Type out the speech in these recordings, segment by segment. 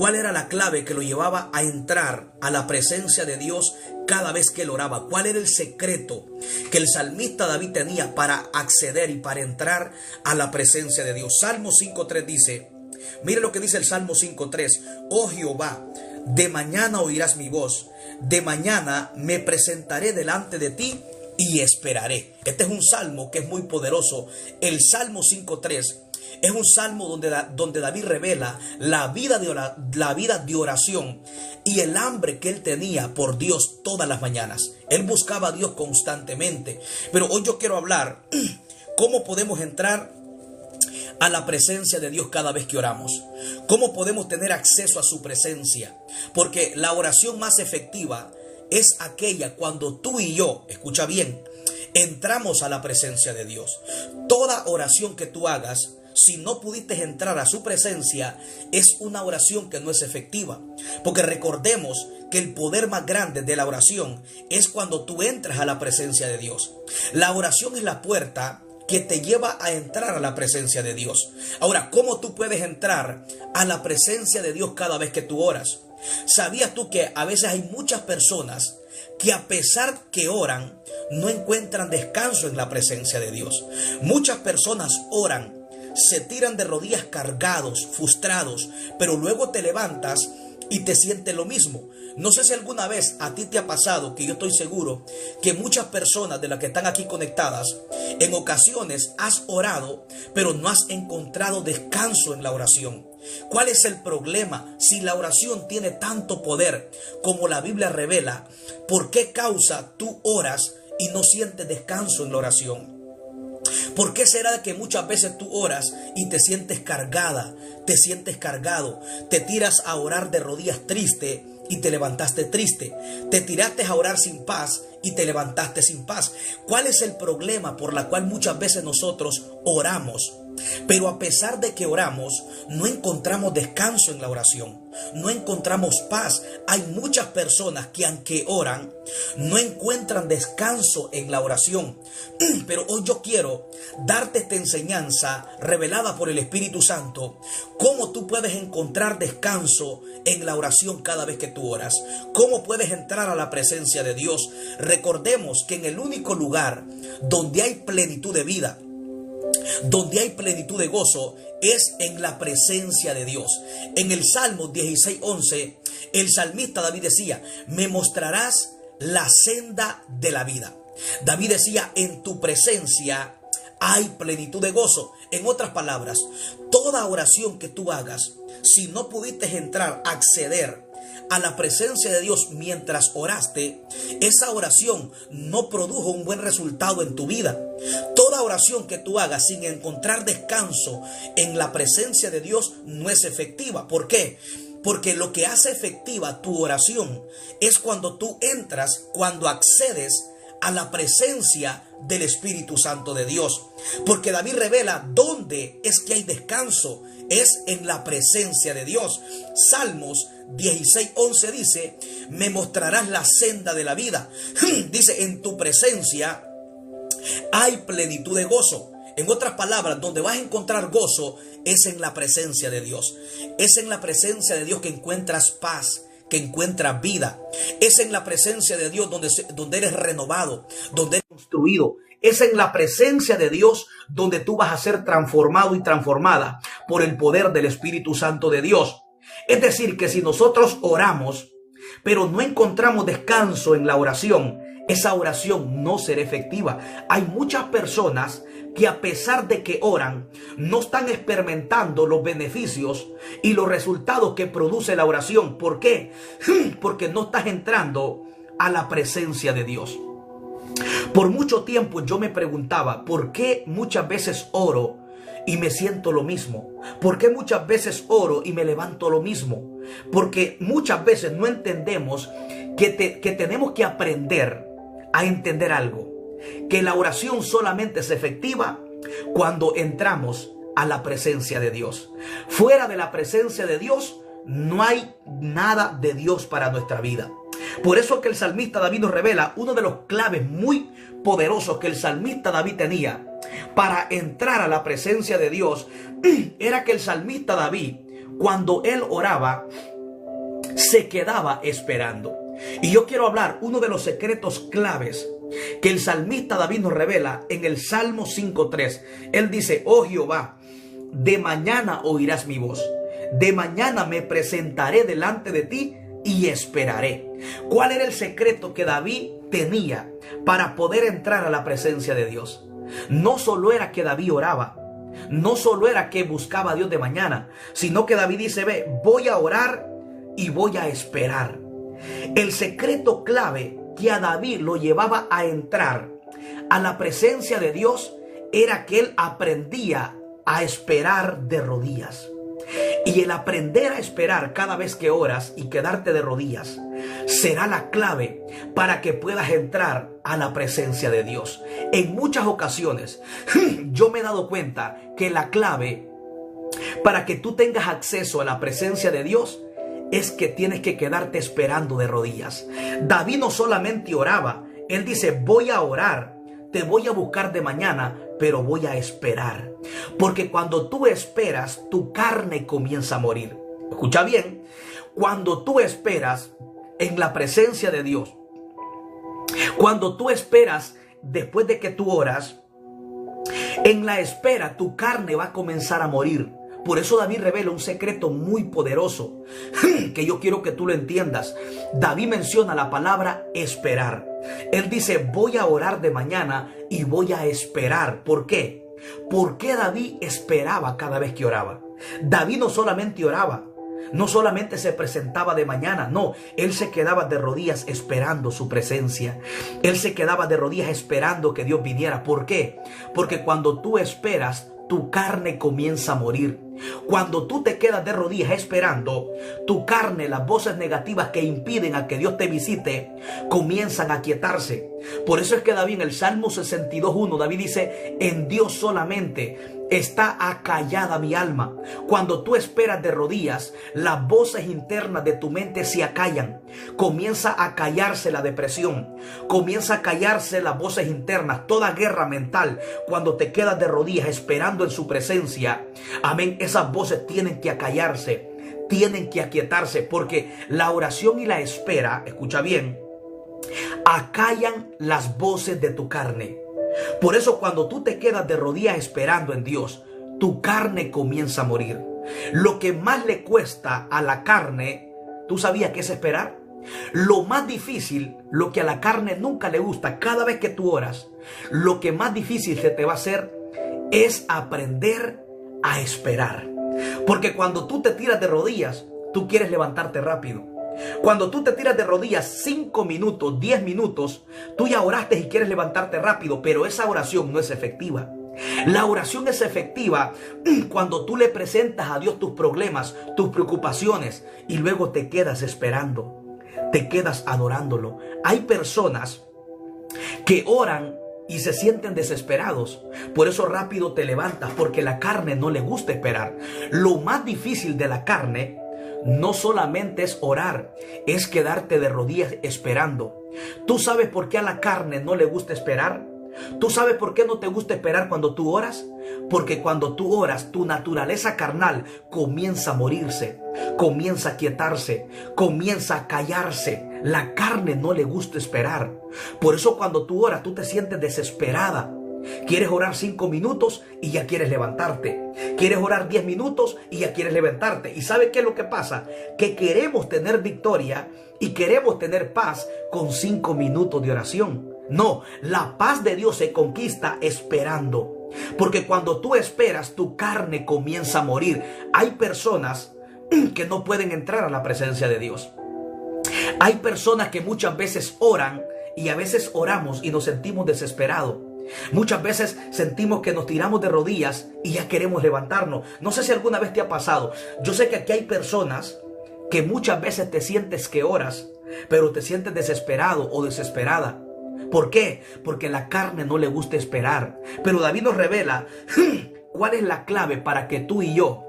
¿Cuál era la clave que lo llevaba a entrar a la presencia de Dios cada vez que él oraba? ¿Cuál era el secreto que el salmista David tenía para acceder y para entrar a la presencia de Dios? Salmo 5.3 dice, mire lo que dice el Salmo 5.3. Oh Jehová, de mañana oirás mi voz, de mañana me presentaré delante de ti y esperaré. Este es un salmo que es muy poderoso. El Salmo 5.3 es un salmo donde David revela la vida de oración y el hambre que él tenía por Dios todas las mañanas. Él buscaba a Dios constantemente. Pero hoy yo quiero hablar cómo podemos entrar a la presencia de Dios cada vez que oramos. ¿Cómo podemos tener acceso a su presencia? Porque la oración más efectiva es aquella cuando tú y yo, escucha bien, entramos a la presencia de Dios. Toda oración que tú hagas, si no pudiste entrar a su presencia, es una oración que no es efectiva. Porque recordemos que el poder más grande de la oración es cuando tú entras a la presencia de Dios. La oración es la puerta que te lleva a entrar a la presencia de Dios. Ahora, ¿cómo tú puedes entrar a la presencia de Dios cada vez que tú oras? ¿Sabías tú que a veces hay muchas personas que a pesar que oran, no encuentran descanso en la presencia de Dios? Muchas personas oran, se tiran de rodillas cargados, frustrados, pero luego te levantas y te sientes lo mismo. No sé si alguna vez a ti te ha pasado, que yo estoy seguro que muchas personas de las que están aquí conectadas, en ocasiones has orado, pero no has encontrado descanso en la oración. ¿Cuál es el problema? Si la oración tiene tanto poder como la Biblia revela, ¿por qué causa tú oras y no sientes descanso en la oración? ¿Por qué será que muchas veces tú oras y te sientes cargada, te sientes cargado, te tiras a orar de rodillas triste y te levantaste triste, te tiraste a orar sin paz y te levantaste sin paz? ¿Cuál es el problema por la cual muchas veces nosotros oramos, pero a pesar de que oramos, no encontramos descanso en la oración, no encontramos paz? Hay muchas personas que aunque oran, no encuentran descanso en la oración. Pero hoy yo quiero darte esta enseñanza revelada por el Espíritu Santo, cómo tú puedes encontrar descanso en la oración cada vez que tú oras, cómo puedes entrar a la presencia de Dios. Recordemos que en el único lugar donde hay plenitud de vida, donde hay plenitud de gozo, es en la presencia de Dios. En el Salmo 16:11, el salmista David decía, me mostrarás la senda de la vida. David decía, en tu presencia hay plenitud de gozo. En otras palabras, toda oración que tú hagas, si no pudiste entrar, acceder a la presencia de Dios mientras oraste, esa oración no produjo un buen resultado en tu vida. Toda oración que tú hagas sin encontrar descanso en la presencia de Dios no es efectiva. ¿Por qué? Porque lo que hace efectiva tu oración es cuando tú entras, cuando accedes a la presencia del Espíritu Santo de Dios. Porque David revela dónde es que hay descanso, es en la presencia de Dios. Salmos 16:11 dice, me mostrarás la senda de la vida. Dice, en tu presencia hay plenitud de gozo. En otras palabras, donde vas a encontrar gozo es en la presencia de Dios. Es en la presencia de Dios que encuentras paz, que encuentras vida. Es en la presencia de Dios donde eres renovado, donde eres construido. Es en la presencia de Dios donde tú vas a ser transformado y transformada por el poder del Espíritu Santo de Dios. Es decir, que si nosotros oramos, pero no encontramos descanso en la oración, esa oración no será efectiva. Hay muchas personas que a pesar de que oran, no están experimentando los beneficios y los resultados que produce la oración. ¿Por qué? Porque no estás entrando a la presencia de Dios. Por mucho tiempo yo me preguntaba, ¿por qué muchas veces oro y me siento lo mismo? ¿Por qué muchas veces oro y me levanto lo mismo? Porque muchas veces no entendemos que tenemos que aprender a entender algo. Que la oración solamente es efectiva cuando entramos a la presencia de Dios. Fuera de la presencia de Dios no hay nada de Dios para nuestra vida. Por eso que el salmista David nos revela uno de los claves muy poderosos que el salmista David tenía para entrar a la presencia de Dios. Era que el salmista David, cuando él oraba, se quedaba esperando. Y yo quiero hablar uno de los secretos claves que el salmista David nos revela en el Salmo 5:3. Él dice: oh Jehová, de mañana oirás mi voz, de mañana me presentaré delante de ti y esperaré. ¿Cuál era el secreto que David tenía para poder entrar a la presencia de Dios? No solo era que David oraba, no solo era que buscaba a Dios de mañana, sino que David dice: ve, voy a orar y voy a esperar. El secreto clave que a David lo llevaba a entrar a la presencia de Dios era que él aprendía a esperar de rodillas. Y el aprender a esperar cada vez que oras y quedarte de rodillas será la clave para que puedas entrar a la presencia de Dios. En muchas ocasiones yo me he dado cuenta que la clave para que tú tengas acceso a la presencia de Dios es que tienes que quedarte esperando de rodillas. David no solamente oraba, él dice: voy a orar, te voy a buscar de mañana, pero voy a esperar. Porque cuando tú esperas, tu carne comienza a morir. Escucha bien, cuando tú esperas en la presencia de Dios, cuando tú esperas después de que tú oras, en la espera tu carne va a comenzar a morir. Por eso David revela un secreto muy poderoso que yo quiero que tú lo entiendas. David menciona la palabra esperar. Él dice: voy a orar de mañana y voy a esperar. ¿Por qué? ¿Por qué David esperaba cada vez que oraba? David no solamente oraba, no solamente se presentaba de mañana, no, él se quedaba de rodillas esperando su presencia. Él se quedaba de rodillas esperando que Dios viniera. ¿Por qué? Porque cuando tú esperas, tu carne comienza a morir. Cuando tú te quedas de rodillas esperando, tu carne, las voces negativas que impiden a que Dios te visite, comienzan a quietarse. Por eso es que David en el Salmo 62:1, David dice: en Dios solamente está acallada mi alma. Cuando tú esperas de rodillas, las voces internas de tu mente se acallan. Comienza a callarse la depresión, comienza a callarse las voces internas, toda guerra mental. Cuando te quedas de rodillas esperando en su presencia, amén, esas voces tienen que acallarse, tienen que aquietarse, porque la oración y la espera, escucha bien, acallan las voces de tu carne. Por eso cuando tú te quedas de rodillas esperando en Dios, tu carne comienza a morir. Lo que más le cuesta a la carne, ¿tú sabías qué es esperar? Lo más difícil, lo que a la carne nunca le gusta, cada vez que tú oras, lo que más difícil se te va a hacer es aprender a esperar. Porque cuando tú te tiras de rodillas, tú quieres levantarte rápido. Cuando tú te tiras de rodillas 5 minutos, 10 minutos, tú ya oraste y quieres levantarte rápido, pero esa oración no es efectiva. La oración es efectiva cuando tú le presentas a Dios tus problemas, tus preocupaciones, y luego te quedas esperando, te quedas adorándolo. Hay personas que oran y se sienten desesperados. Por eso rápido te levantas, porque la carne no le gusta esperar. Lo más difícil de la carne no solamente es orar, es quedarte de rodillas esperando. ¿Tú sabes por qué a la carne no le gusta esperar? ¿Tú sabes por qué no te gusta esperar cuando tú oras? Porque cuando tú oras, tu naturaleza carnal comienza a morirse, comienza a quietarse, comienza a callarse. La carne no le gusta esperar. Por eso cuando tú oras, tú te sientes desesperada. Quieres orar 5 minutos y ya quieres levantarte. Quieres orar 10 minutos y ya quieres levantarte. ¿Y sabe qué es lo que pasa? Que queremos tener victoria y queremos tener paz con 5 minutos de oración. No, la paz de Dios se conquista esperando. Porque cuando tú esperas, tu carne comienza a morir. Hay personas que no pueden entrar a la presencia de Dios. Hay personas que muchas veces oran y a veces oramos y nos sentimos desesperados. Muchas veces sentimos que nos tiramos de rodillas y ya queremos levantarnos. No sé si alguna vez te ha pasado. Yo sé que aquí hay personas que muchas veces te sientes que oras, pero te sientes desesperado o desesperada. ¿Por qué? Porque la carne no le gusta esperar. Pero David nos revela cuál es la clave para que tú y yo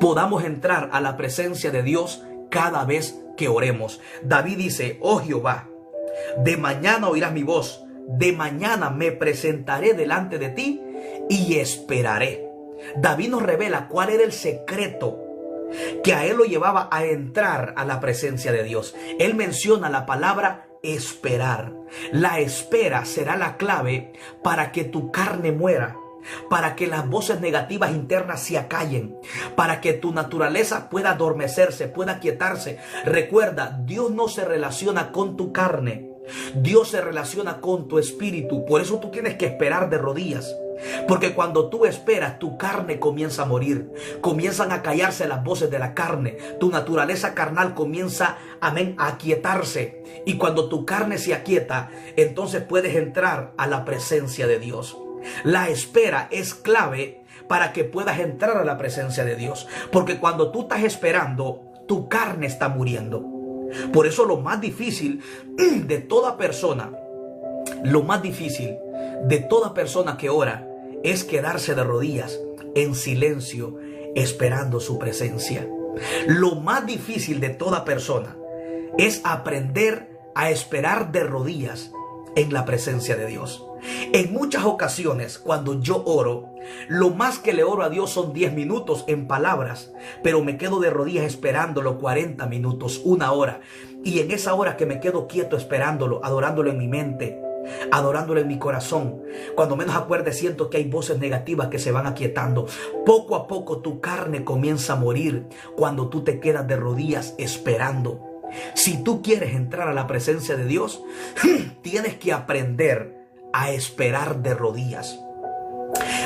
podamos entrar a la presencia de Dios cada vez que oremos. David dice: oh Jehová, de mañana oirás mi voz, de mañana me presentaré delante de ti y esperaré. David nos revela cuál era el secreto que a él lo llevaba a entrar a la presencia de Dios. Él menciona la palabra esperar. La espera será la clave para que tu carne muera, para que las voces negativas internas se acallen, para que tu naturaleza pueda adormecerse, pueda quietarse. Recuerda, Dios no se relaciona con tu carne, Dios se relaciona con tu espíritu. Por eso tú tienes que esperar de rodillas. Porque cuando tú esperas, tu carne comienza a morir. Comienzan a callarse las voces de la carne. Tu naturaleza carnal comienza, amén, a aquietarse. Y cuando tu carne se aquieta, entonces puedes entrar a la presencia de Dios. La espera es clave para que puedas entrar a la presencia de Dios. Porque cuando tú estás esperando, tu carne está muriendo. Por eso lo más difícil de toda persona, lo más difícil de toda persona que ora es quedarse de rodillas en silencio esperando su presencia. Lo más difícil de toda persona es aprender a esperar de rodillas en la presencia de Dios. En muchas ocasiones cuando yo oro, lo más que le oro a Dios son 10 minutos en palabras, pero me quedo de rodillas esperándolo 40 minutos, una hora. Y en esa hora que me quedo quieto esperándolo, adorándolo en mi mente, adorándolo en mi corazón, cuando menos acuerde siento que hay voces negativas que se van aquietando. Poco a poco tu carne comienza a morir cuando tú te quedas de rodillas esperando. Si tú quieres entrar a la presencia de Dios, tienes que aprender a esperar de rodillas.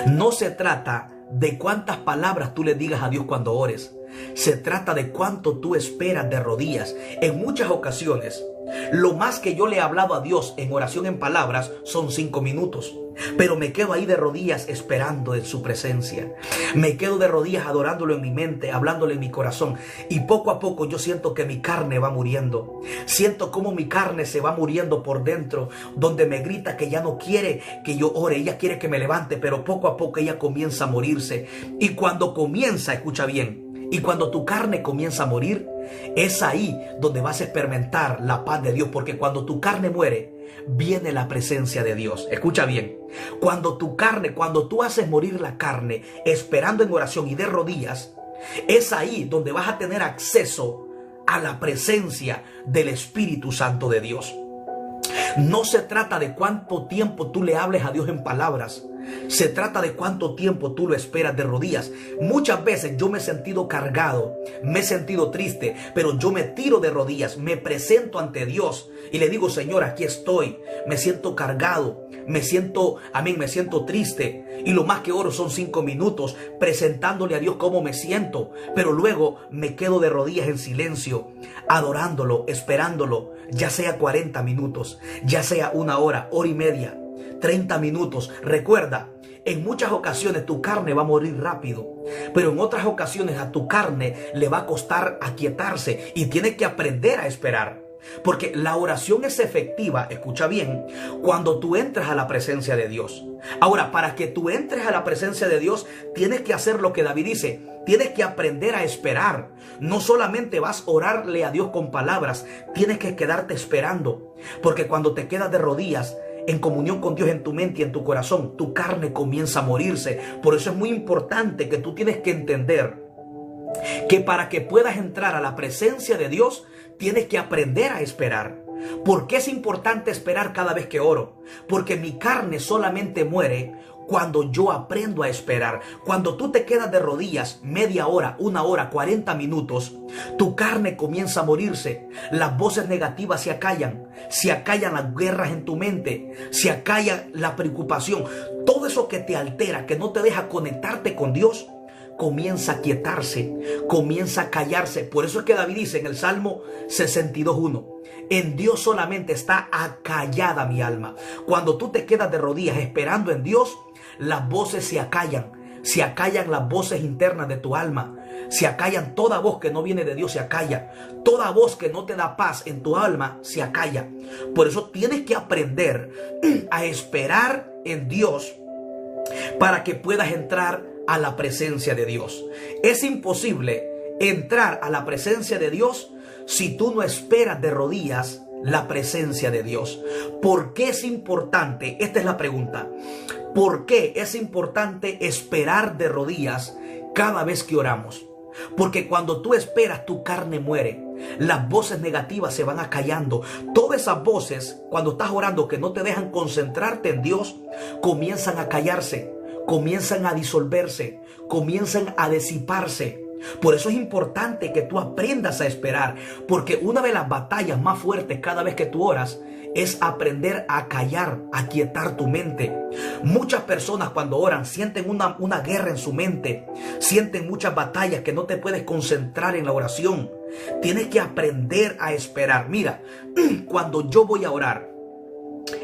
No se trata de cuántas palabras tú le digas a Dios cuando ores. Se trata de cuánto tú esperas de rodillas. En muchas ocasiones, lo más que yo le he hablado a Dios en oración en palabras son 5 minutos. Pero me quedo ahí de rodillas esperando en su presencia. Me quedo de rodillas adorándolo en mi mente, hablándole en mi corazón. Y poco a poco yo siento que mi carne va muriendo. Siento como mi carne se va muriendo por dentro, donde me grita que ya no quiere que yo ore. Ella quiere que me levante, pero poco a poco ella comienza a morirse. Y cuando comienza, escucha bien, y cuando tu carne comienza a morir, es ahí donde vas a experimentar la paz de Dios. Porque cuando tu carne muere, viene la presencia de Dios. Escucha bien. Cuando tú haces morir la carne, esperando en oración y de rodillas, es ahí donde vas a tener acceso a la presencia del Espíritu Santo de Dios. No se trata de cuánto tiempo tú le hables a Dios en palabras. Se trata de cuánto tiempo tú lo esperas de rodillas. Muchas veces yo me he sentido cargado, me he sentido triste, pero yo me tiro de rodillas, me presento ante Dios y le digo: Señor, aquí estoy, me siento cargado, me siento triste. Y lo más que oro son 5 minutos presentándole a Dios cómo me siento, pero luego me quedo de rodillas en silencio, adorándolo, esperándolo, ya sea 40 minutos, ya sea 1 hora, hora y media, 30 minutos. Recuerda, en muchas ocasiones tu carne va a morir rápido, pero en otras ocasiones a tu carne le va a costar aquietarse y tienes que aprender a esperar. Porque la oración es efectiva, escucha bien, cuando tú entras a la presencia de Dios. Ahora, para que tú entres a la presencia de Dios, tienes que hacer lo que David dice. Tienes que aprender a esperar. No solamente vas a orarle a Dios con palabras, tienes que quedarte esperando. Porque cuando te quedas de rodillas, en comunión con Dios en tu mente y en tu corazón, tu carne comienza a morirse. Por eso es muy importante que tú tienes que entender que para que puedas entrar a la presencia de Dios, tienes que aprender a esperar. ¿Por qué es importante esperar cada vez que oro? Porque mi carne solamente muere cuando yo aprendo a esperar. Cuando tú te quedas de rodillas media hora, 1 hora, 40 minutos, tu carne comienza a morirse. Las voces negativas se acallan las guerras en tu mente, se acalla la preocupación. Todo eso que te altera, que no te deja conectarte con Dios, comienza a quietarse, comienza a callarse. Por eso es que David dice en el Salmo 62:1: en Dios solamente está acallada mi alma. Cuando tú te quedas de rodillas esperando en Dios, las voces se acallan las voces internas de tu alma, se acallan. Toda voz que no viene de Dios se acalla, toda voz que no te da paz en tu alma se acalla. Por eso tienes que aprender a esperar en Dios para que puedas entrar a la presencia de Dios. Es imposible entrar a la presencia de Dios si tú no esperas de rodillas la presencia de Dios. ¿Por qué es importante? Esta es la pregunta. ¿Por qué es importante esperar de rodillas cada vez que oramos? Porque cuando tú esperas, tu carne muere. Las voces negativas se van acallando. Todas esas voces, cuando estás orando, que no te dejan concentrarte en Dios, comienzan a callarse, comienzan a disolverse, comienzan a disiparse. Por eso es importante que tú aprendas a esperar, porque una de las batallas más fuertes cada vez que tú oras es aprender a callar, a quietar tu mente. Muchas personas cuando oran sienten una guerra en su mente, sienten muchas batallas que no te puedes concentrar en la oración. Tienes que aprender a esperar. Mira, cuando yo voy a orar,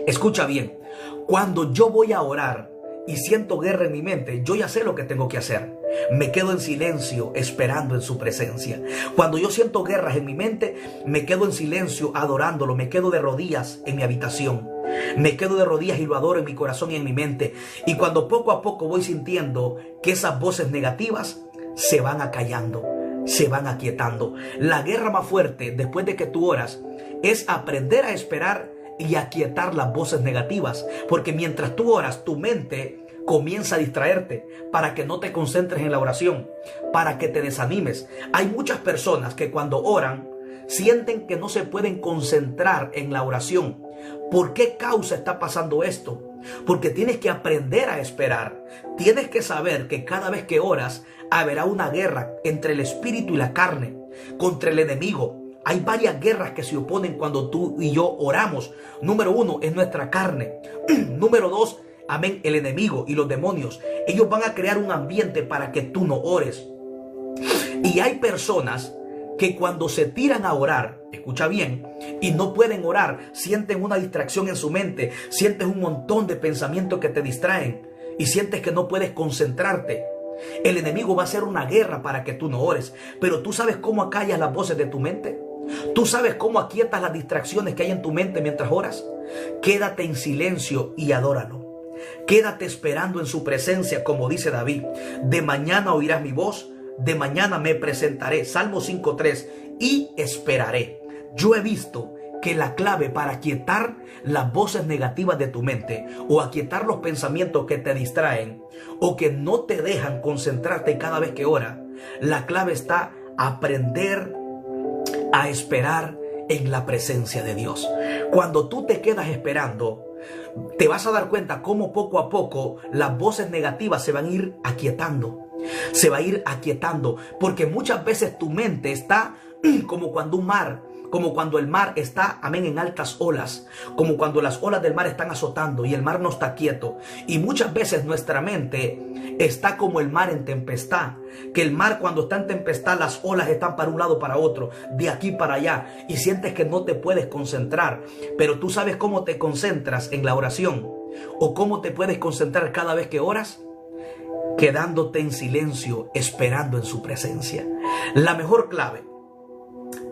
escucha bien, cuando yo voy a orar y siento guerra en mi mente, yo ya sé lo que tengo que hacer. Me quedo en silencio esperando en su presencia. Cuando yo siento guerras en mi mente, me quedo en silencio adorándolo. Me quedo de rodillas en mi habitación. Me quedo de rodillas y lo adoro en mi corazón y en mi mente. Y cuando poco a poco voy sintiendo que esas voces negativas se van acallando, se van aquietando. La guerra más fuerte después de que tú oras es aprender a esperar y aquietar las voces negativas. Porque mientras tú oras, tu mente comienza a distraerte para que no te concentres en la oración, para que te desanimes. Hay muchas personas que cuando oran sienten que no se pueden concentrar en la oración. ¿Por qué causa está pasando esto? Porque tienes que aprender a esperar. Tienes que saber que cada vez que oras habrá una guerra entre el espíritu y la carne, contra el enemigo. Hay varias guerras que se oponen cuando tú y yo oramos. Número 1 es nuestra carne. Número 2, amén, el enemigo y los demonios. Ellos van a crear un ambiente para que tú no ores. Y hay personas que cuando se tiran a orar, escucha bien, y no pueden orar, sienten una distracción en su mente, sientes un montón de pensamientos que te distraen y sientes que no puedes concentrarte. El enemigo va a hacer una guerra para que tú no ores. Pero ¿tú sabes cómo acallas las voces de tu mente? ¿Tú sabes cómo aquietas las distracciones que hay en tu mente mientras oras? Quédate en silencio y adóralo. Quédate esperando en su presencia, como dice David. De mañana oirás mi voz, de mañana me presentaré. Salmo 5:3. Y esperaré. Yo he visto que la clave para aquietar las voces negativas de tu mente, o aquietar los pensamientos que te distraen o que no te dejan concentrarte cada vez que oras, la clave está aprender a esperar en la presencia de Dios. Cuando tú te quedas esperando, te vas a dar cuenta cómo poco a poco las voces negativas se van a ir aquietando. Se va a ir aquietando, porque muchas veces tu mente está como cuando el mar está, amén, en altas olas, como cuando las olas del mar están azotando y el mar no está quieto. Y muchas veces nuestra mente está como el mar en tempestad, que el mar cuando está en tempestad, las olas están para un lado, para otro, de aquí para allá, y sientes que no te puedes concentrar. Pero tú sabes cómo te concentras en la oración, o cómo te puedes concentrar cada vez que oras, quedándote en silencio, esperando en su presencia. La mejor clave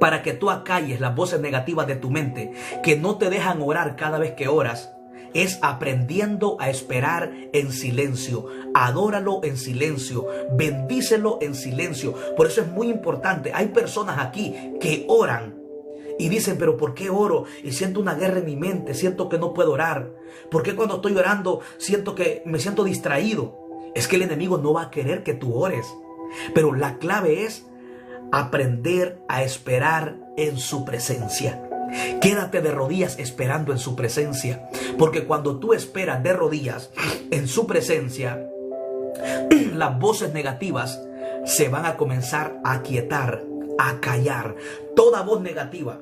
para que tú acalles las voces negativas de tu mente que no te dejan orar cada vez que oras, es aprendiendo a esperar en silencio. Adóralo en silencio, bendícelo en silencio. Por eso es muy importante. Hay personas aquí que oran y dicen, pero ¿por qué oro? Y siento una guerra en mi mente, siento que no puedo orar. ¿Por qué cuando estoy orando siento que me siento distraído? Es que el enemigo no va a querer que tú ores. Pero la clave es aprender a esperar en su presencia. Quédate de rodillas esperando en su presencia, porque cuando tú esperas de rodillas en su presencia, las voces negativas se van a comenzar a aquietar, a callar. Toda voz negativa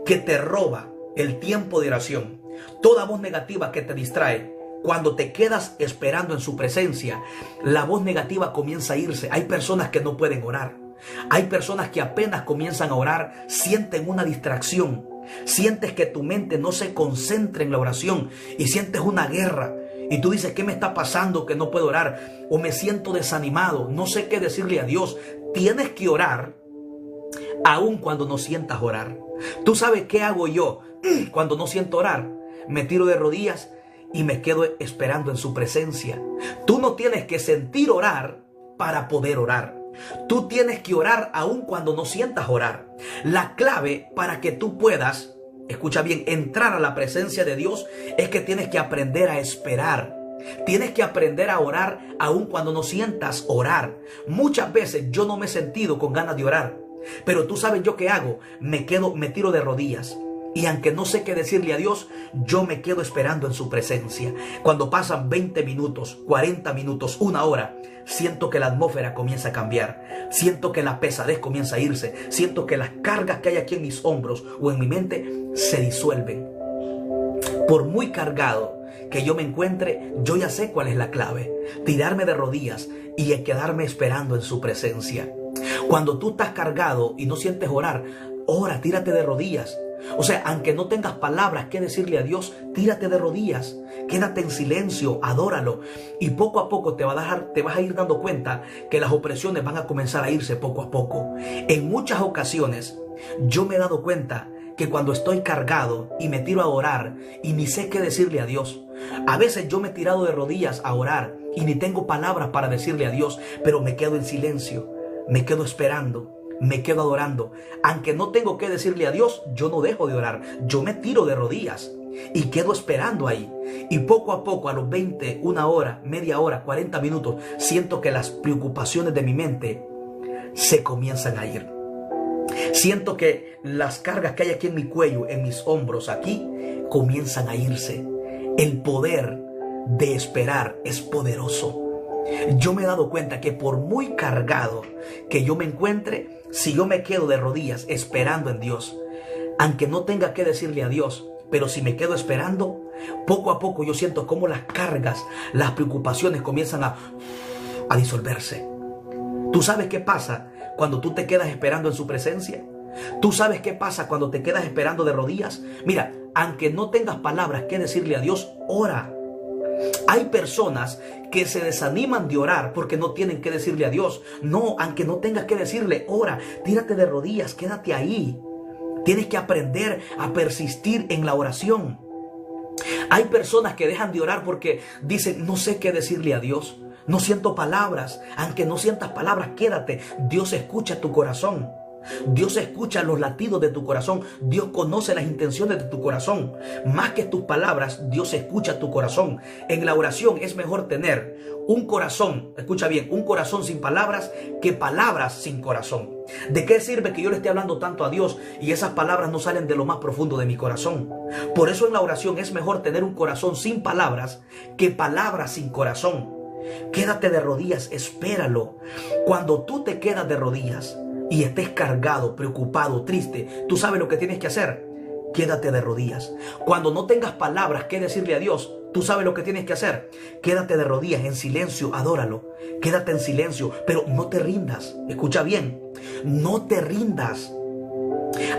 que te roba el tiempo de oración, toda voz negativa que te distrae, cuando te quedas esperando en su presencia, la voz negativa comienza a irse. Hay personas que no pueden orar. Hay personas que apenas comienzan a orar, sienten una distracción. Sientes que tu mente no se concentra en la oración y sientes una guerra. Y tú dices, ¿qué me está pasando que no puedo orar? O me siento desanimado, no sé qué decirle a Dios. Tienes que orar aun cuando no sientas orar. ¿Tú sabes qué hago yo cuando no siento orar? Me tiro de rodillas y me quedo esperando en su presencia. Tú no tienes que sentir orar para poder orar. Tú tienes que orar aun cuando no sientas orar. La clave para que tú puedas, escucha bien, entrar a la presencia de Dios es que tienes que aprender a esperar. Tienes que aprender a orar aun cuando no sientas orar. Muchas veces yo no me he sentido con ganas de orar, pero tú sabes yo qué hago. Me tiro de rodillas. Y aunque no sé qué decirle a Dios, yo me quedo esperando en su presencia. Cuando pasan 20 minutos, 40 minutos, una hora, siento que la atmósfera comienza a cambiar. Siento que la pesadez comienza a irse. Siento que las cargas que hay aquí en mis hombros o en mi mente se disuelven. Por muy cargado que yo me encuentre, yo ya sé cuál es la clave. Tirarme de rodillas y quedarme esperando en su presencia. Cuando tú estás cargado y no sientes orar, ora, tírate de rodillas. O sea, aunque no tengas palabras que decirle a Dios, tírate de rodillas, quédate en silencio, adóralo. Y poco a poco te vas a ir dando cuenta que las opresiones van a comenzar a irse poco a poco. En muchas ocasiones yo me he dado cuenta que cuando estoy cargado y me tiro a orar y ni sé qué decirle a Dios, a veces yo me he tirado de rodillas a orar y ni tengo palabras para decirle a Dios, pero me quedo en silencio, me quedo esperando. Me quedo adorando. Aunque no tengo que decirle a Dios, yo no dejo de orar. Yo me tiro de rodillas y quedo esperando ahí. Y poco a poco, a los 20, una hora, media hora, 40 minutos, siento que las preocupaciones de mi mente se comienzan a ir. Siento que las cargas que hay aquí en mi cuello, en mis hombros, aquí, comienzan a irse. El poder de esperar es poderoso. Yo me he dado cuenta que por muy cargado que yo me encuentre, si yo me quedo de rodillas esperando en Dios, aunque no tenga que decirle a Dios, pero si me quedo esperando, poco a poco yo siento cómo las cargas, las preocupaciones comienzan a disolverse. ¿Tú sabes qué pasa cuando tú te quedas esperando en su presencia? ¿Tú sabes qué pasa cuando te quedas esperando de rodillas? Mira, aunque no tengas palabras que decirle a Dios, ora. Hay personas que se desaniman de orar porque no tienen que decirle a Dios. No, aunque no tengas que decirle, ora, tírate de rodillas, quédate ahí. Tienes que aprender a persistir en la oración. Hay personas que dejan de orar porque dicen, no sé qué decirle a Dios. No siento palabras. Aunque no sientas palabras, quédate. Dios escucha tu corazón. Dios escucha los latidos de tu corazón. Dios conoce las intenciones de tu corazón. Más que tus palabras, Dios escucha tu corazón. En la oración es mejor tener un corazón, escucha bien, un corazón sin palabras que palabras sin corazón. ¿De qué sirve que yo le esté hablando tanto a Dios y esas palabras no salen de lo más profundo de mi corazón? Por eso en la oración es mejor tener un corazón sin palabras que palabras sin corazón. Quédate de rodillas, espéralo. Cuando tú te quedas de rodillas y estés cargado, preocupado, triste, tú sabes lo que tienes que hacer. Quédate de rodillas. Cuando no tengas palabras que decirle a Dios, tú sabes lo que tienes que hacer. Quédate de rodillas, en silencio, adóralo. Quédate en silencio, pero no te rindas. Escucha bien, no te rindas.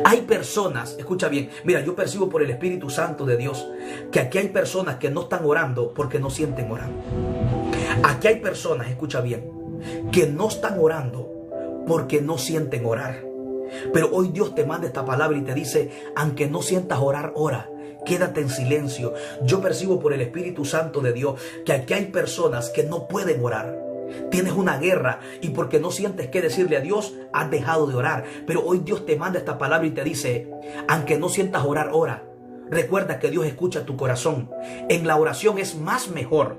Hay personas, escucha bien, mira, yo percibo por el Espíritu Santo de Dios que aquí hay personas que no están orando porque no sienten orar. Aquí hay personas, escucha bien, que no están orando porque no sienten orar. Pero hoy Dios te manda esta palabra y te dice, aunque no sientas orar, ora. Quédate en silencio. Yo percibo por el Espíritu Santo de Dios que aquí hay personas que no pueden orar. Tienes una guerra y porque no sientes qué decirle a Dios, has dejado de orar. Pero hoy Dios te manda esta palabra y te dice, aunque no sientas orar, ora. Recuerda que Dios escucha tu corazón. En la oración es más mejor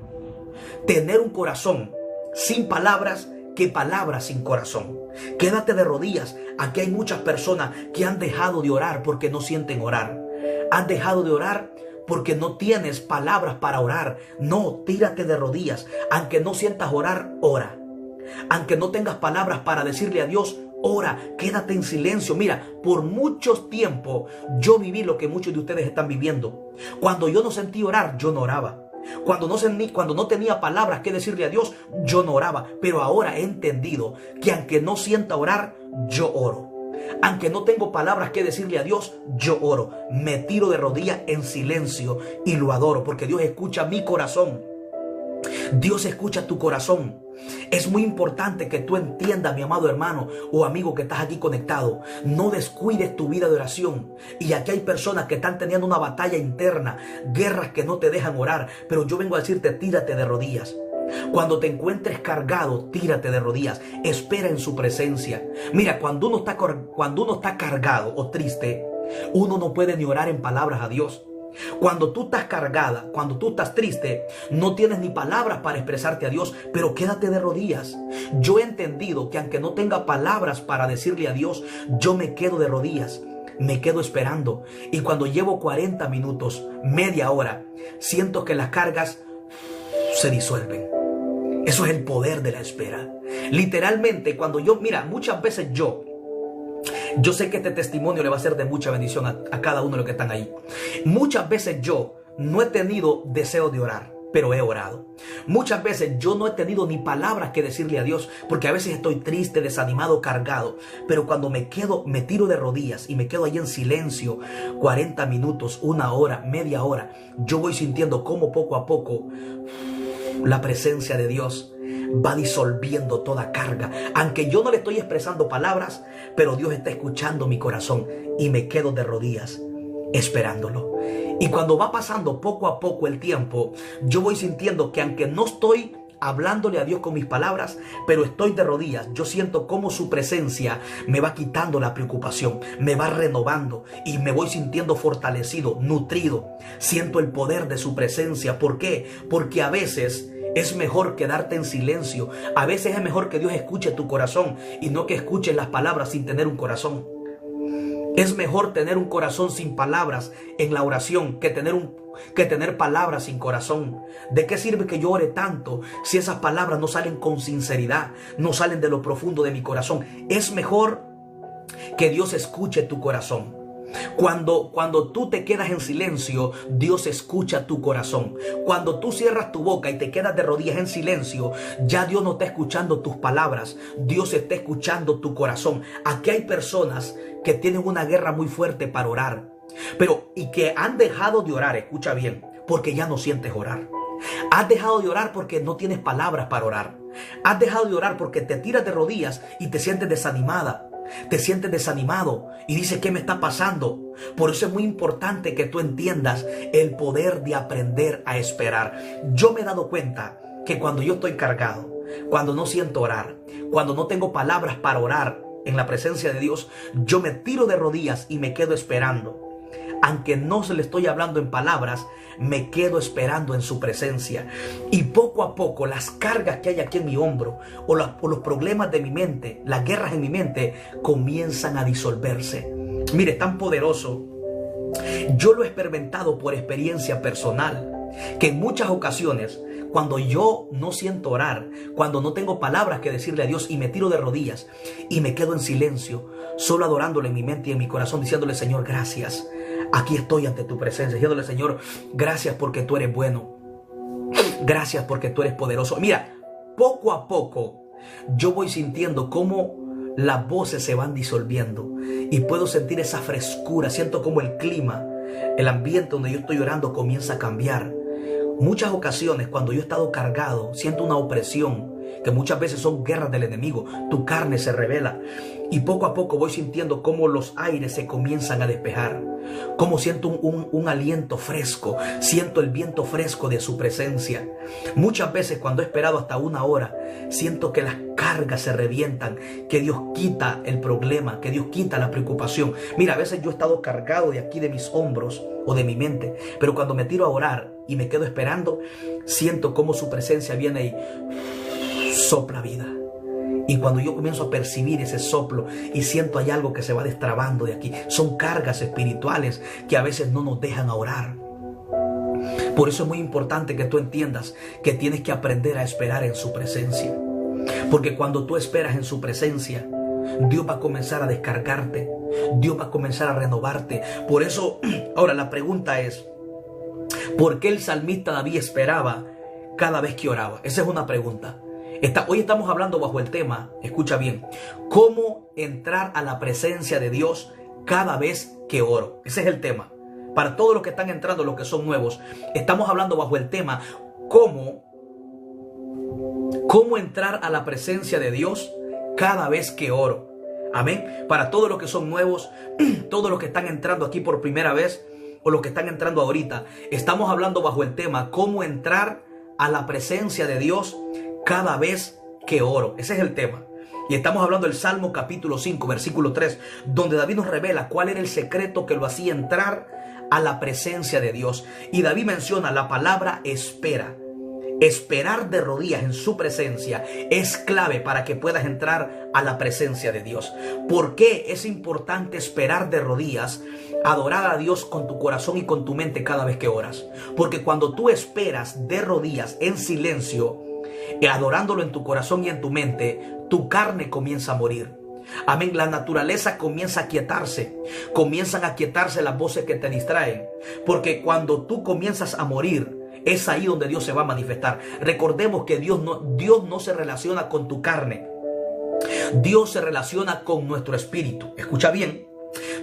tener un corazón sin palabras que palabras sin corazón. Quédate de rodillas. Aquí hay muchas personas que han dejado de orar porque no sienten orar. Han dejado de orar porque no tienes palabras para orar. No, tírate de rodillas. Aunque no sientas orar, ora. Aunque no tengas palabras para decirle a Dios, ora. Quédate en silencio. Mira, por mucho tiempo yo viví lo que muchos de ustedes están viviendo. Cuando yo no sentí orar, yo no oraba. Cuando no tenía palabras que decirle a Dios, yo no oraba. Pero ahora he entendido que aunque no sienta orar, yo oro. Aunque no tengo palabras que decirle a Dios, yo oro. Me tiro de rodillas en silencio y lo adoro porque Dios escucha mi corazón. Dios escucha tu corazón. Es muy importante que tú entiendas, mi amado hermano o amigo que estás aquí conectado. No descuides tu vida de oración. Y aquí hay personas que están teniendo una batalla interna, guerras que no te dejan orar. Pero yo vengo a decirte, tírate de rodillas. Cuando te encuentres cargado, tírate de rodillas. Espera en su presencia. Mira, cuando uno está cargado o triste, uno no puede ni orar en palabras a Dios. Cuando tú estás cargada, cuando tú estás triste, no tienes ni palabras para expresarte a Dios, pero quédate de rodillas. Yo he entendido que aunque no tenga palabras para decirle a Dios, yo me quedo de rodillas, me quedo esperando. Y cuando llevo 40 minutos, media hora, siento que las cargas se disuelven. Eso es el poder de la espera. Literalmente, cuando mira, muchas veces yo sé que este testimonio le va a ser de mucha bendición a cada uno de los que están ahí. Muchas veces yo no he tenido deseo de orar, pero he orado. Muchas veces yo no he tenido ni palabras que decirle a Dios, porque a veces estoy triste, desanimado, cargado. Pero cuando me tiro de rodillas y me quedo ahí en silencio, 40 minutos, una hora, media hora, yo voy sintiendo cómo poco a poco la presencia de Dios va disolviendo toda carga. Aunque yo no le estoy expresando palabras, pero Dios está escuchando mi corazón y me quedo de rodillas esperándolo. Y cuando va pasando poco a poco el tiempo, yo voy sintiendo que aunque no estoy hablándole a Dios con mis palabras, pero estoy de rodillas, yo siento cómo su presencia me va quitando la preocupación, me va renovando y me voy sintiendo fortalecido, nutrido. Siento el poder de su presencia. ¿Por qué? Porque a veces es mejor quedarte en silencio. A veces es mejor que Dios escuche tu corazón y no que escuches las palabras sin tener un corazón. Es mejor tener un corazón sin palabras en la oración que tener palabras sin corazón. ¿De qué sirve que yo ore tanto si esas palabras no salen con sinceridad, no salen de lo profundo de mi corazón? Es mejor que Dios escuche tu corazón. Cuando tú te quedas en silencio, Dios escucha tu corazón. Cuando tú cierras tu boca y te quedas de rodillas en silencio, ya Dios no está escuchando tus palabras, Dios está escuchando tu corazón. Aquí hay personas que tienen una guerra muy fuerte para orar, y que han dejado de orar, escucha bien, porque ya no sientes orar. Has dejado de orar porque no tienes palabras para orar. Has dejado de orar porque te tiras de rodillas y te sientes desanimada. Te sientes desanimado y dices, ¿qué me está pasando? Por eso es muy importante que tú entiendas el poder de aprender a esperar. Yo me he dado cuenta que cuando yo estoy cargado, cuando no siento orar, cuando no tengo palabras para orar en la presencia de Dios, yo me tiro de rodillas y me quedo esperando. Aunque no se le estoy hablando en palabras, me quedo esperando en su presencia. Y poco a poco las cargas que hay aquí en mi hombro, o los problemas de mi mente, las guerras en mi mente, comienzan a disolverse. Mire, es tan poderoso. Yo lo he experimentado por experiencia personal, que en muchas ocasiones, cuando yo no siento orar, cuando no tengo palabras que decirle a Dios y me tiro de rodillas y me quedo en silencio, solo adorándole en mi mente y en mi corazón, diciéndole, Señor, gracias. Aquí estoy ante tu presencia, diciéndole, Señor, gracias porque tú eres bueno. Gracias porque tú eres poderoso. Mira, poco a poco yo voy sintiendo cómo las voces se van disolviendo y puedo sentir esa frescura. Siento como el clima, el ambiente donde yo estoy orando comienza a cambiar. Muchas ocasiones cuando yo he estado cargado, siento una opresión, que muchas veces son guerras del enemigo. Tu carne se revela y poco a poco voy sintiendo cómo los aires se comienzan a despejar, cómo siento un aliento fresco, siento el viento fresco de su presencia. Muchas veces cuando he esperado hasta una hora, siento que las cargas se revientan, que Dios quita el problema, que Dios quita la preocupación. Mira, a veces yo he estado cargado de aquí de mis hombros o de mi mente, pero cuando me tiro a orar y me quedo esperando, siento cómo su presencia viene y sopla vida. Y cuando yo comienzo a percibir ese soplo y siento hay algo que se va destrabando de aquí, son cargas espirituales que a veces no nos dejan orar. Por eso es muy importante que tú entiendas que tienes que aprender a esperar en su presencia. Porque cuando tú esperas en su presencia, Dios va a comenzar a descargarte, Dios va a comenzar a renovarte. Por eso, ahora la pregunta es, ¿por qué el salmista David esperaba cada vez que oraba? Esa es una pregunta. Hoy estamos hablando bajo el tema, escucha bien, cómo entrar a la presencia de Dios cada vez que oro. Ese es el tema. Para todos los que están entrando, los que son nuevos, estamos hablando bajo el tema cómo entrar a la presencia de Dios cada vez que oro. Amén. Para todos los que son nuevos, todos los que están entrando aquí por primera vez o los que están entrando ahorita, estamos hablando bajo el tema cómo entrar a la presencia de Dios cada vez que oro. Ese es el tema. Y estamos hablando del Salmo capítulo 5, versículo 3, donde David nos revela cuál era el secreto que lo hacía entrar a la presencia de Dios. Y David menciona la palabra espera. Esperar de rodillas en su presencia es clave para que puedas entrar a la presencia de Dios. ¿Por qué es importante esperar de rodillas, adorar a Dios con tu corazón y con tu mente cada vez que oras? Porque cuando tú esperas de rodillas en silencio, adorándolo en tu corazón y en tu mente, tu carne comienza a morir. Amén. La naturaleza comienza a aquietarse. Comienzan a aquietarse las voces que te distraen. Porque cuando tú comienzas a morir, es ahí donde Dios se va a manifestar. Recordemos que Dios no se relaciona con tu carne. Dios se relaciona con nuestro espíritu. Escucha bien.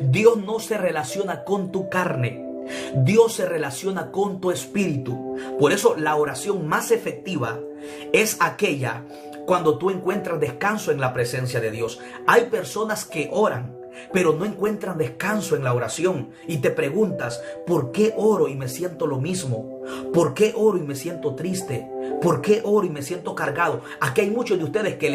Dios no se relaciona con tu carne. Dios se relaciona con tu espíritu. Por eso la oración más efectiva es aquella cuando tú encuentras descanso en la presencia de Dios. Hay personas que oran, pero no encuentran descanso en la oración. Y te preguntas, ¿por qué oro y me siento lo mismo? ¿Por qué oro y me siento triste? ¿Por qué oro y me siento cargado? Aquí hay muchos de ustedes que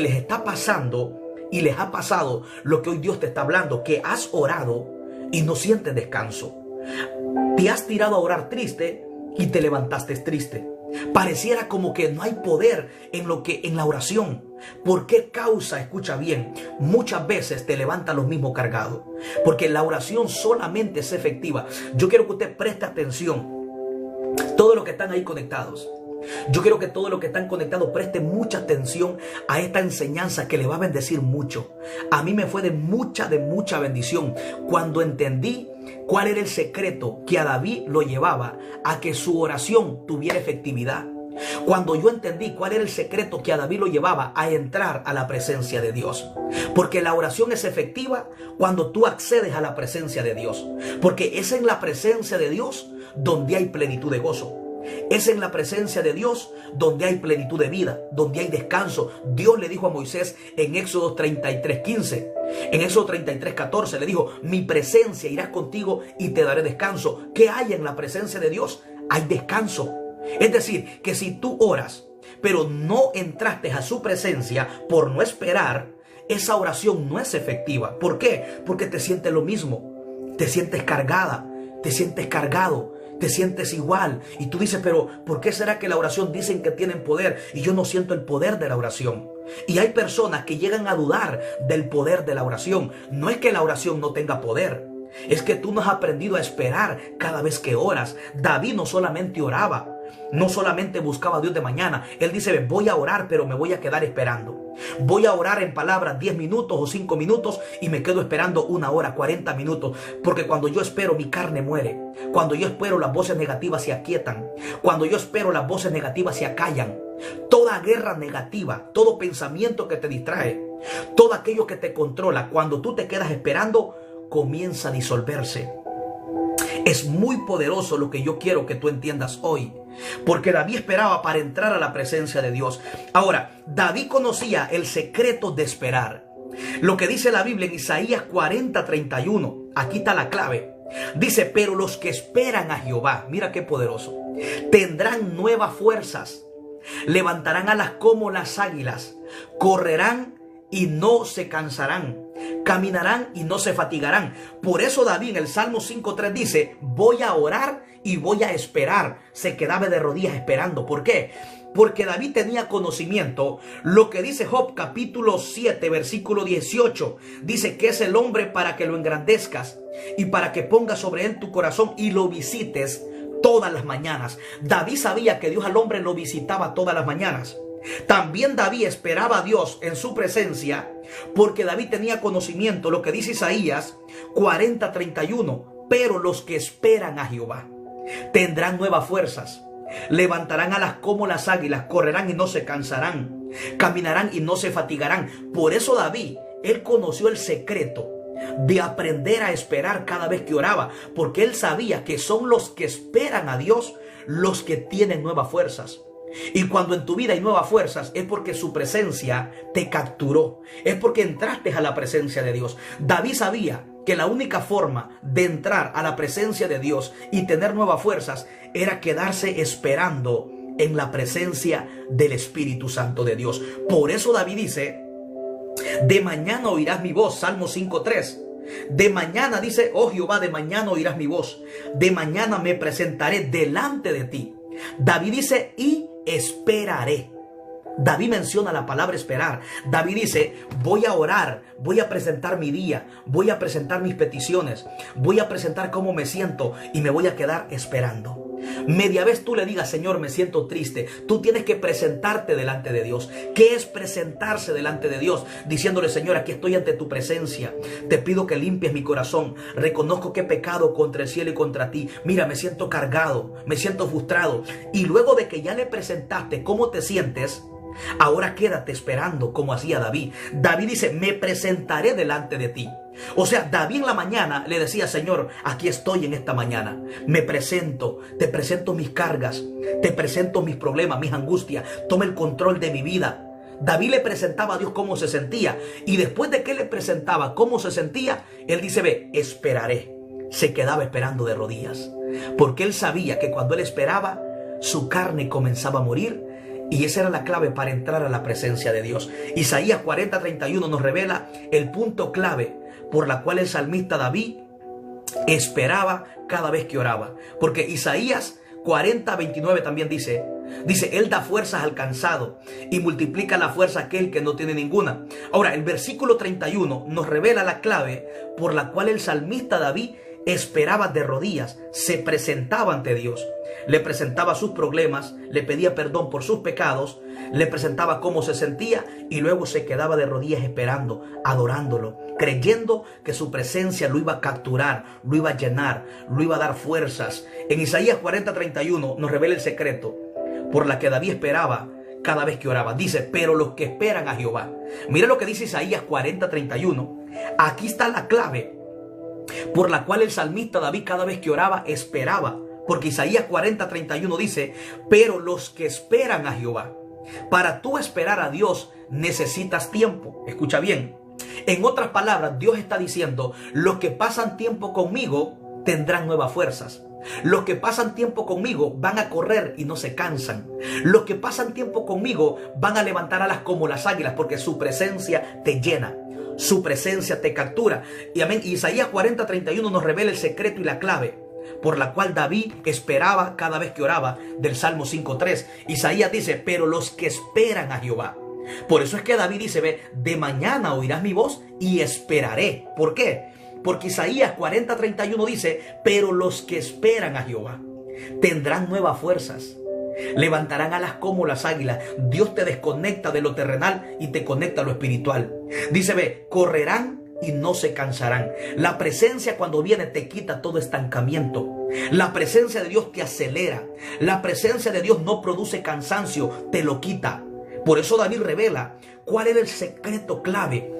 les está pasando y les ha pasado lo que hoy Dios te está hablando, que has orado y no sientes descanso. Te has tirado a orar triste y te levantaste triste. Pareciera como que no hay poder en la oración. ¿Por qué causa? Escucha bien, muchas veces te levanta lo mismo cargado. Porque la oración solamente es efectiva. Yo quiero que usted preste atención. Todos los que están ahí conectados, yo quiero que todos los que están conectados presten mucha atención a esta enseñanza que le va a bendecir mucho. A mí me fue de mucha bendición cuando entendí cuál era el secreto que a David lo llevaba a que su oración tuviera efectividad. Cuando yo entendí cuál era el secreto que a David lo llevaba a entrar a la presencia de Dios. Porque la oración es efectiva cuando tú accedes a la presencia de Dios. Porque es en la presencia de Dios donde hay plenitud de gozo. Es en la presencia de Dios donde hay plenitud de vida, donde hay descanso. Dios le dijo a Moisés en Éxodo 33:15, en Éxodo 33:14 le dijo: mi presencia irá contigo y te daré descanso. ¿Qué hay en la presencia de Dios? Hay descanso. Es decir, que si tú oras, pero no entraste a su presencia por no esperar, esa oración no es efectiva. ¿Por qué? Porque te sientes lo mismo, te sientes cargada, te sientes cargado, te sientes igual. Y tú dices, pero ¿por qué será que la oración dicen que tienen poder y yo no siento el poder de la oración? Y hay personas que llegan a dudar del poder de la oración. No es que la oración no tenga poder, es que tú no has aprendido a esperar cada vez que oras. David no solamente oraba, no solamente buscaba a Dios de mañana. Él dice, voy a orar, pero me voy a quedar esperando. Voy a orar en palabras 10 minutos o 5 minutos y me quedo esperando 1 hora, 40 minutos. Porque cuando yo espero, mi carne muere. Cuando yo espero, las voces negativas se aquietan. Cuando yo espero, las voces negativas se acallan. Toda guerra negativa, todo pensamiento que te distrae, todo aquello que te controla, cuando tú te quedas esperando, comienza a disolverse. Es muy poderoso lo que yo quiero que tú entiendas hoy, porque David esperaba para entrar a la presencia de Dios. Ahora, David conocía el secreto de esperar. Lo que dice la Biblia en Isaías 40:31, aquí está la clave. Dice, pero los que esperan a Jehová, mira qué poderoso, tendrán nuevas fuerzas, levantarán alas como las águilas, correrán y no se cansarán, caminarán y no se fatigarán. Por eso David en el Salmo 5:3 dice, voy a orar y voy a esperar. Se quedaba de rodillas esperando. ¿Por qué? Porque David tenía conocimiento. Lo que dice Job capítulo 7 versículo 18. Dice que es el hombre para que lo engrandezcas y para que pongas sobre él tu corazón y lo visites todas las mañanas. David sabía que Dios al hombre lo visitaba todas las mañanas. También David esperaba a Dios en su presencia, porque David tenía conocimiento, lo que dice Isaías 40:31, pero los que esperan a Jehová tendrán nuevas fuerzas, levantarán alas como las águilas, correrán y no se cansarán, caminarán y no se fatigarán. Por eso David, él conoció el secreto de aprender a esperar cada vez que oraba, porque él sabía que son los que esperan a Dios los que tienen nuevas fuerzas. Y cuando en tu vida hay nuevas fuerzas, es porque su presencia te capturó, es porque entraste a la presencia de Dios. David sabía que la única forma de entrar a la presencia de Dios y tener nuevas fuerzas era quedarse esperando en la presencia del Espíritu Santo de Dios. Por eso David dice De mañana oirás mi voz. Salmo 5:3. De mañana dice, oh Jehová, de mañana oirás mi voz. De mañana me presentaré delante de ti. David dice, y esperaré. David menciona la palabra esperar. David dice, voy a orar, voy a presentar mi día, voy a presentar mis peticiones, voy a presentar cómo me siento y me voy a quedar esperando. Media vez tú le digas, Señor, me siento triste, tú tienes que presentarte delante de Dios. ¿Qué es presentarse delante de Dios? Diciéndole, Señor, aquí estoy ante tu presencia, te pido que limpies mi corazón, reconozco que he pecado contra el cielo y contra ti. Mira, me siento cargado, me siento frustrado. Y luego de que ya le presentaste cómo te sientes, ahora quédate esperando como hacía David. David dice, me presentaré delante de ti. O sea, David en la mañana le decía, Señor, aquí estoy en esta mañana. Me presento, te presento mis cargas, te presento mis problemas, mis angustias. Toma el control de mi vida. David le presentaba a Dios cómo se sentía. Y después de que le presentaba cómo se sentía, él dice, ve, esperaré. Se quedaba esperando de rodillas. Porque él sabía que cuando él esperaba, su carne comenzaba a morir. Y esa era la clave para entrar a la presencia de Dios. Isaías 40:31 nos revela el punto clave por la cual el salmista David esperaba cada vez que oraba. Porque Isaías 40:29 también dice, él da fuerzas al cansado y multiplica la fuerza a aquel que no tiene ninguna. Ahora, el versículo 31 nos revela la clave por la cual el salmista David esperaba de rodillas, se presentaba ante Dios. Le presentaba sus problemas, le pedía perdón por sus pecados, le presentaba cómo se sentía y luego se quedaba de rodillas esperando, adorándolo, creyendo que su presencia lo iba a capturar, lo iba a llenar, lo iba a dar fuerzas. En Isaías 40:31 nos revela el secreto por la que David esperaba cada vez que oraba. Dice, pero los que esperan a Jehová. Mira lo que dice Isaías 40:31. Aquí está la clave por la cual el salmista David cada vez que oraba esperaba. Porque Isaías 40:31 dice, pero los que esperan a Jehová. Para tú esperar a Dios necesitas tiempo. Escucha bien. En otras palabras, Dios está diciendo, los que pasan tiempo conmigo tendrán nuevas fuerzas. Los que pasan tiempo conmigo van a correr y no se cansan. Los que pasan tiempo conmigo van a levantar alas como las águilas, porque su presencia te llena. Su presencia te captura. Y amén. Isaías 40:31 nos revela el secreto y la clave por la cual David esperaba cada vez que oraba, del Salmo 5:3. Isaías dice, pero los que esperan a Jehová. Por eso es que David dice, ve, de mañana oirás mi voz y esperaré. ¿Por qué? Porque Isaías 40:31 dice, pero los que esperan a Jehová tendrán nuevas fuerzas, levantarán alas como las águilas. Dios te desconecta de lo terrenal y te conecta a lo espiritual. Dice, ve, correrán y no se cansarán. La presencia cuando viene te quita todo estancamiento. La presencia de Dios te acelera. La presencia de Dios no produce cansancio, te lo quita. Por eso David revela cuál era el secreto clave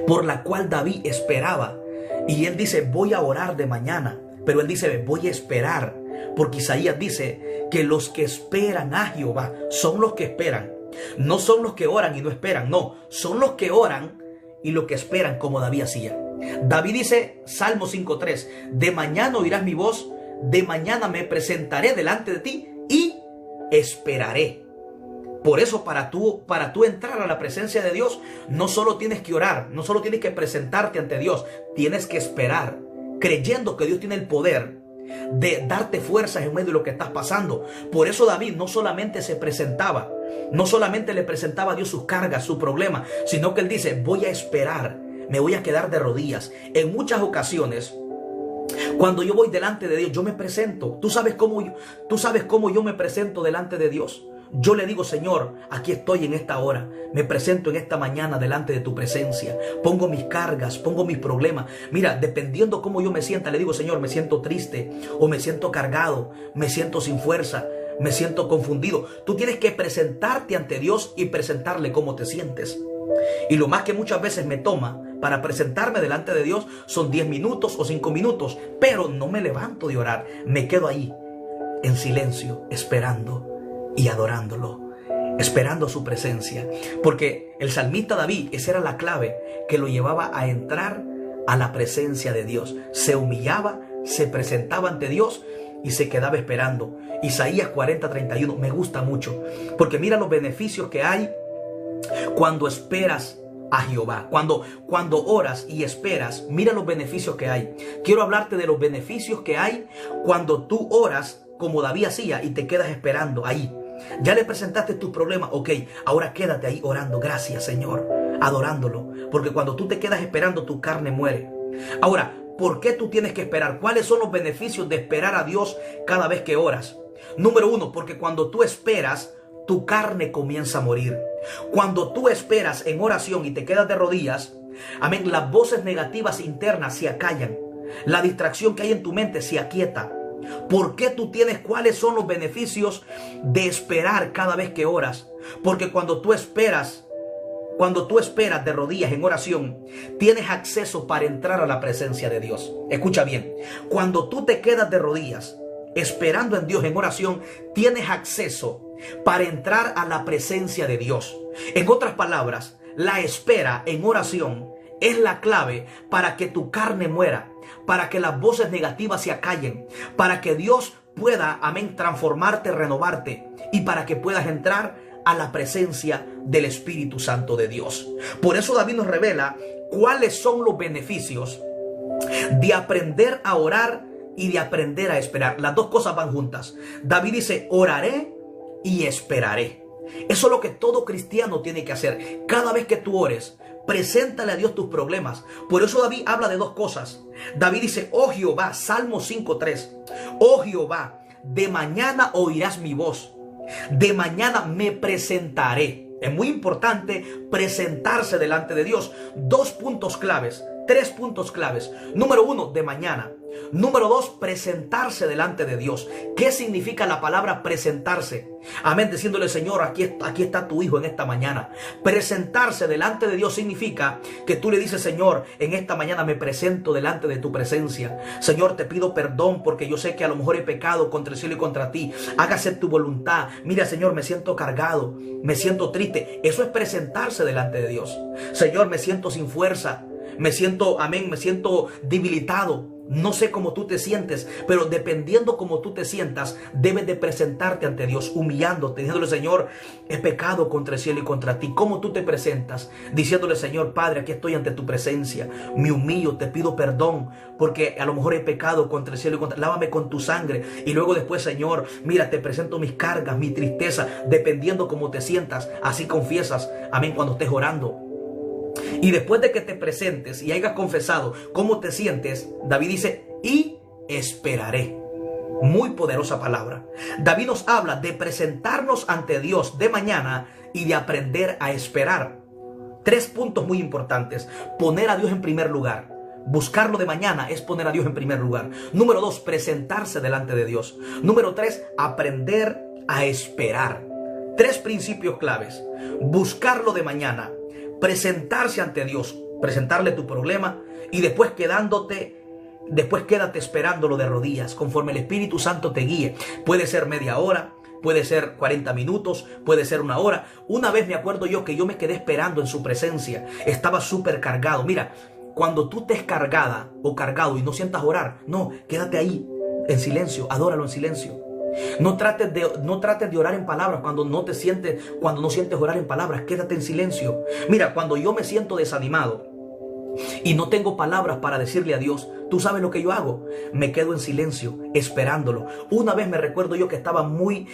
por la cual David esperaba. Y él dice, voy a orar de mañana. Pero él dice, voy a esperar. Porque Isaías dice que los que esperan a Jehová son los que esperan. No son los que oran y no esperan. No, son los que oran y los que esperan, como David hacía. David dice, Salmo 5:3, de mañana oirás mi voz, de mañana me presentaré delante de ti y esperaré. Por eso para tú entrar a la presencia de Dios, no solo tienes que orar, no solo tienes que presentarte ante Dios, tienes que esperar, creyendo que Dios tiene el poder de darte fuerzas en medio de lo que estás pasando. Por eso David no solamente se presentaba, no solamente le presentaba a Dios sus cargas, su problema, sino que él dice, voy a esperar, me voy a quedar de rodillas. En muchas ocasiones, cuando yo voy delante de Dios, yo me presento. ¿Tú sabes cómo yo me presento delante de Dios? Yo le digo, Señor, aquí estoy en esta hora. Me presento en esta mañana delante de tu presencia. Pongo mis cargas, pongo mis problemas. Mira, dependiendo cómo yo me sienta, le digo, Señor, me siento triste o me siento cargado, me siento sin fuerza, me siento confundido. Tú tienes que presentarte ante Dios y presentarle cómo te sientes. Y lo más que muchas veces me toma para presentarme delante de Dios son 10 minutos o 5 minutos. Pero no me levanto de orar. Me quedo ahí en silencio, esperando y adorándolo, esperando su presencia. Porque el salmista David, esa era la clave que lo llevaba a entrar a la presencia de Dios. Se humillaba, se presentaba ante Dios y se quedaba esperando. Isaías 40:31 me gusta mucho, porque mira los beneficios que hay Cuando esperas a Jehová, cuando oras y esperas, mira los beneficios que hay. Quiero hablarte de los beneficios que hay cuando tú oras como David hacía y te quedas esperando ahí. Ya le presentaste tus problemas, ok, ahora quédate ahí orando, gracias Señor, adorándolo, porque cuando tú te quedas esperando tu carne muere. Ahora, ¿por qué tú tienes que esperar? ¿Cuáles son los beneficios de esperar a Dios cada vez que oras? Número uno, porque cuando tú esperas, tu carne comienza a morir. Cuando tú esperas en oración y te quedas de rodillas, amén, las voces negativas internas se acallan. La distracción que hay en tu mente se aquieta. ¿Por qué tú tienes? ¿Cuáles son los beneficios de esperar cada vez que oras? Porque cuando tú esperas de rodillas en oración, tienes acceso para entrar a la presencia de Dios. Escucha bien, cuando tú te quedas de rodillas esperando en Dios en oración, tienes acceso para entrar a la presencia de Dios. En otras palabras, la espera en oración es la clave para que tu carne muera, para que las voces negativas se acallen, para que Dios pueda, amén, transformarte, renovarte y para que puedas entrar a la presencia del Espíritu Santo de Dios. Por eso David nos revela cuáles son los beneficios de aprender a orar y de aprender a esperar. Las dos cosas van juntas. David dice, oraré y esperaré. Eso es lo que todo cristiano tiene que hacer. Cada vez que tú ores, preséntale a Dios tus problemas. Por eso David habla de dos cosas. David dice, oh Jehová, Salmo 5:3, oh Jehová, de mañana oirás mi voz, de mañana me presentaré. Es muy importante presentarse delante de Dios. 2 puntos claves, 3 puntos claves. Número 1, de mañana. Número 2, presentarse delante de Dios. ¿Qué significa la palabra presentarse? Amén, diciéndole, Señor, aquí está tu hijo en esta mañana. Presentarse delante de Dios significa que tú le dices, Señor, en esta mañana me presento delante de tu presencia. Señor, te pido perdón porque yo sé que a lo mejor he pecado contra el cielo y contra ti. Hágase tu voluntad. Mira, Señor, me siento cargado, me siento triste. Eso es presentarse delante de Dios. Señor, me siento sin fuerza. Me siento debilitado. No sé cómo tú te sientes, pero dependiendo cómo tú te sientas, debes de presentarte ante Dios, humillándote, diciéndole, Señor, he pecado contra el cielo y contra ti. ¿Cómo tú te presentas? Diciéndole, Señor, Padre, aquí estoy ante tu presencia. Me humillo, te pido perdón, porque a lo mejor he pecado contra el cielo y contra ti. Lávame con tu sangre. Y luego después, Señor, mira, te presento mis cargas, mi tristeza. Dependiendo cómo te sientas, así confiesas, amén, cuando estés orando. Y después de que te presentes y hayas confesado cómo te sientes, David dice, y esperaré. Muy poderosa palabra. David nos habla de presentarnos ante Dios de mañana y de aprender a esperar. 3 puntos muy importantes. Poner a Dios en primer lugar. Buscarlo de mañana es poner a Dios en primer lugar. Número 2, presentarse delante de Dios. Número 3, aprender a esperar. 3 principios claves. Buscarlo de mañana. Presentarse ante Dios, presentarle tu problema y después quédate esperándolo de rodillas conforme el Espíritu Santo te guíe. Puede ser media hora, puede ser 40 minutos, puede ser 1 hora. Una vez me acuerdo yo que yo me quedé esperando en su presencia. Estaba súper cargado. Mira, cuando tú estés cargada o cargado y no sientas orar, no, quédate ahí en silencio, adóralo en silencio. No trates de orar en palabras cuando no sientes orar en palabras. Quédate en silencio. Mira, cuando yo me siento desanimado y no tengo palabras para decirle a Dios, ¿tú sabes lo que yo hago? Me quedo en silencio, esperándolo. Una vez me recuerdo yo que estaba muy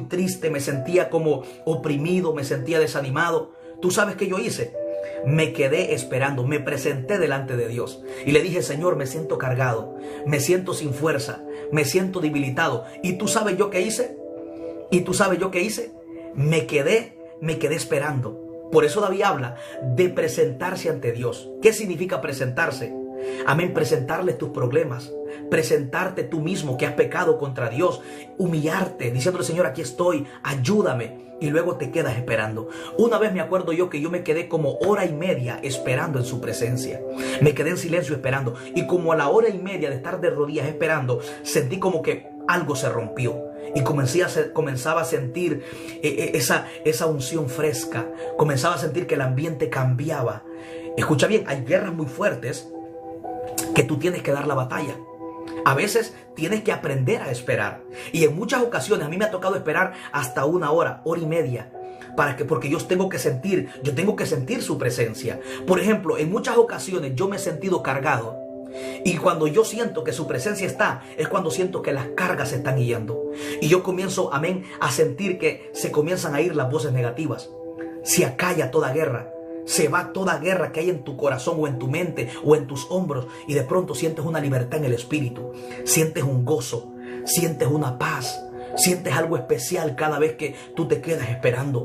triste, me sentía como oprimido, me sentía desanimado. ¿Tú sabes qué yo hice? Me quedé esperando, me presenté delante de Dios y le dije, Señor, me siento cargado, me siento sin fuerza, me siento debilitado. ¿Y tú sabes yo qué hice? Me quedé esperando. Por eso David habla de presentarse ante Dios. ¿Qué significa presentarse? Amén, presentarle tus problemas, presentarte tú mismo que has pecado contra Dios, humillarte, diciéndole, Señor, aquí estoy, ayúdame. Y luego te quedas esperando. Una vez me acuerdo yo que yo me quedé como 1:30 esperando en su presencia. Me quedé en silencio esperando. Y como a la 1:30 de estar de rodillas esperando, sentí como que algo se rompió. Y comenzaba a sentir esa unción fresca. Comenzaba a sentir que el ambiente cambiaba. Escucha bien, hay guerras muy fuertes que tú tienes que dar la batalla. A veces tienes que aprender a esperar. Y en muchas ocasiones a mí me ha tocado esperar hasta 1 hora, 1:30. porque yo tengo que sentir su presencia. Por ejemplo, en muchas ocasiones yo me he sentido cargado. Y cuando yo siento que su presencia está, es cuando siento que las cargas se están yendo. Y yo comienzo, amén, a sentir que se comienzan a ir las voces negativas. Se acalla toda guerra. Se va toda guerra que hay en tu corazón o en tu mente o en tus hombros. Y de pronto sientes una libertad en el espíritu. Sientes un gozo. Sientes una paz. Sientes algo especial cada vez que tú te quedas esperando.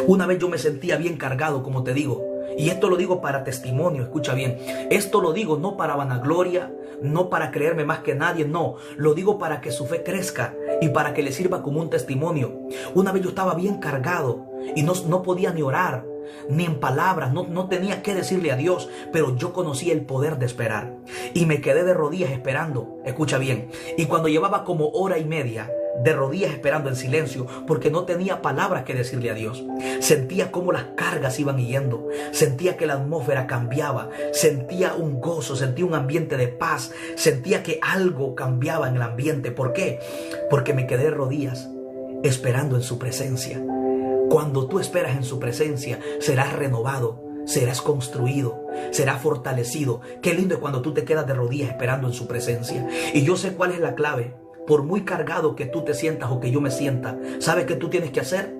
Una vez yo me sentía bien cargado, como te digo. Y esto lo digo para testimonio, escucha bien. Esto lo digo no para vanagloria, no para creerme más que nadie, no. Lo digo para que su fe crezca y para que le sirva como un testimonio. Una vez yo estaba bien cargado y no podía ni orar, ni en palabras, no tenía que decirle a Dios, pero yo conocía el poder de esperar. Y me quedé de rodillas esperando, escucha bien. Y cuando llevaba como hora y media de rodillas esperando en silencio, porque no tenía palabras que decirle a Dios, sentía cómo las cargas iban yendo, sentía que la atmósfera cambiaba, sentía un gozo, sentía un ambiente de paz, sentía que algo cambiaba en el ambiente. ¿Por qué? Porque me quedé de rodillas esperando en su presencia. Cuando tú esperas en su presencia, serás renovado, serás construido, serás fortalecido. Qué lindo es cuando tú te quedas de rodillas esperando en su presencia. Y yo sé cuál es la clave. Por muy cargado que tú te sientas o que yo me sienta, ¿sabes qué tú tienes que hacer?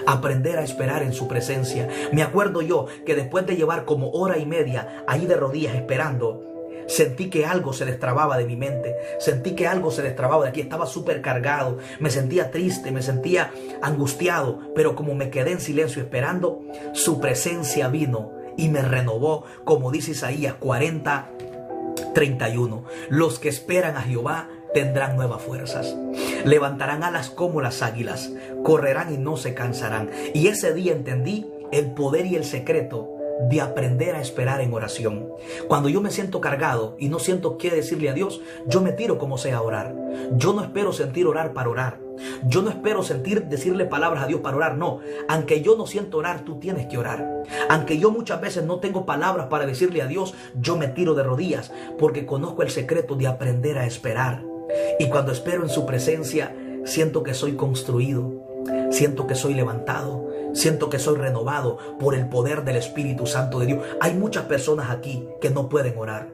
Aprender a esperar en su presencia. Me acuerdo yo que después de llevar como hora y media ahí de rodillas esperando, sentí que algo se destrababa de mi mente. Sentí que algo se destrababa de aquí. Estaba súper cargado. Me sentía triste, me sentía angustiado. Pero como me quedé en silencio esperando, su presencia vino y me renovó. Como dice Isaías 40:31. Los que esperan a Jehová tendrán nuevas fuerzas. Levantarán alas como las águilas. Correrán y no se cansarán. Y ese día entendí el poder y el secreto de aprender a esperar en oración. Cuando yo me siento cargado y no siento qué decirle a Dios, yo me tiro como sea a orar. Yo no espero sentir orar para orar. Yo no espero sentir decirle palabras a Dios para orar. No, aunque yo no siento orar, tú tienes que orar. Aunque yo muchas veces no tengo palabras para decirle a Dios, yo me tiro de rodillas porque conozco el secreto de aprender a esperar. Y cuando espero en su presencia, siento que soy construido, siento que soy levantado, siento que soy renovado por el poder del Espíritu Santo de Dios. Hay muchas personas aquí que no pueden orar.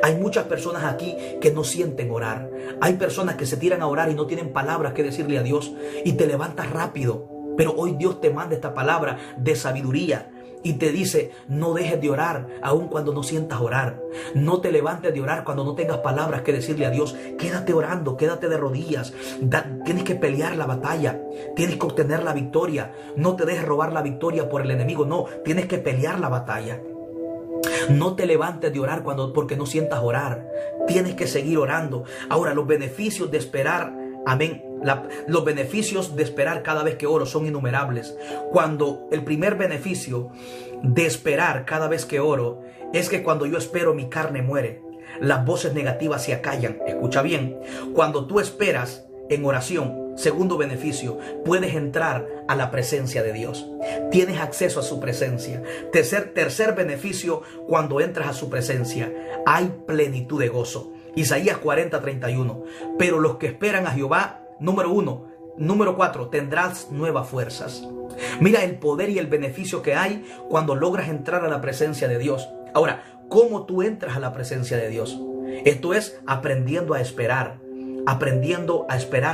Hay muchas personas aquí que no sienten orar. Hay personas que se tiran a orar y no tienen palabras que decirle a Dios y te levantas rápido. Pero hoy Dios te manda esta palabra de sabiduría y te dice: no dejes de orar aun cuando no sientas orar. No te levantes de orar cuando no tengas palabras que decirle a Dios. Quédate orando, quédate de rodillas. Tienes que pelear la batalla. Tienes que obtener la victoria. No te dejes robar la victoria por el enemigo. No, tienes que pelear la batalla. No te levantes de orar porque no sientas orar. Tienes que seguir orando. Ahora, los beneficios de esperar, amén. Los beneficios de esperar cada vez que oro son innumerables. Cuando el primer beneficio de esperar cada vez que oro es que cuando yo espero, mi carne muere. Las voces negativas se acallan. Escucha bien. Cuando tú esperas en oración, segundo beneficio, puedes entrar a la presencia de Dios. Tienes acceso a su presencia. Tercer beneficio, cuando entras a su presencia, hay plenitud de gozo. Isaías 40:31. Pero los que esperan a Jehová, número 4, tendrás nuevas fuerzas. Mira el poder y el beneficio que hay cuando logras entrar a la presencia de Dios. Ahora, ¿cómo tú entras a la presencia de Dios? Esto es aprendiendo a esperar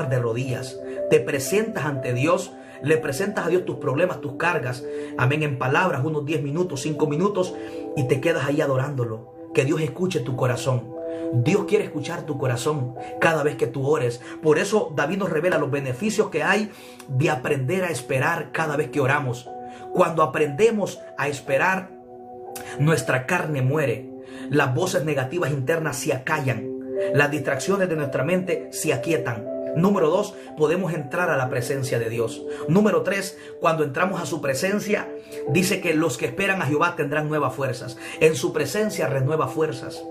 de rodillas. Te presentas ante Dios, le presentas a Dios tus problemas, tus cargas, amén, en palabras, unos 10 minutos, 5 minutos, y te quedas ahí adorándolo. Que Dios escuche tu corazón. Dios quiere escuchar tu corazón cada vez que tú ores. Por eso David nos revela los beneficios que hay de aprender a esperar cada vez que oramos. Cuando aprendemos a esperar, nuestra carne muere. Las voces negativas internas se acallan. Las distracciones de nuestra mente se aquietan. Número 2, podemos entrar a la presencia de Dios. Número 3, cuando entramos a su presencia, dice que los que esperan a Jehová tendrán nuevas fuerzas. En su presencia renueva fuerzas.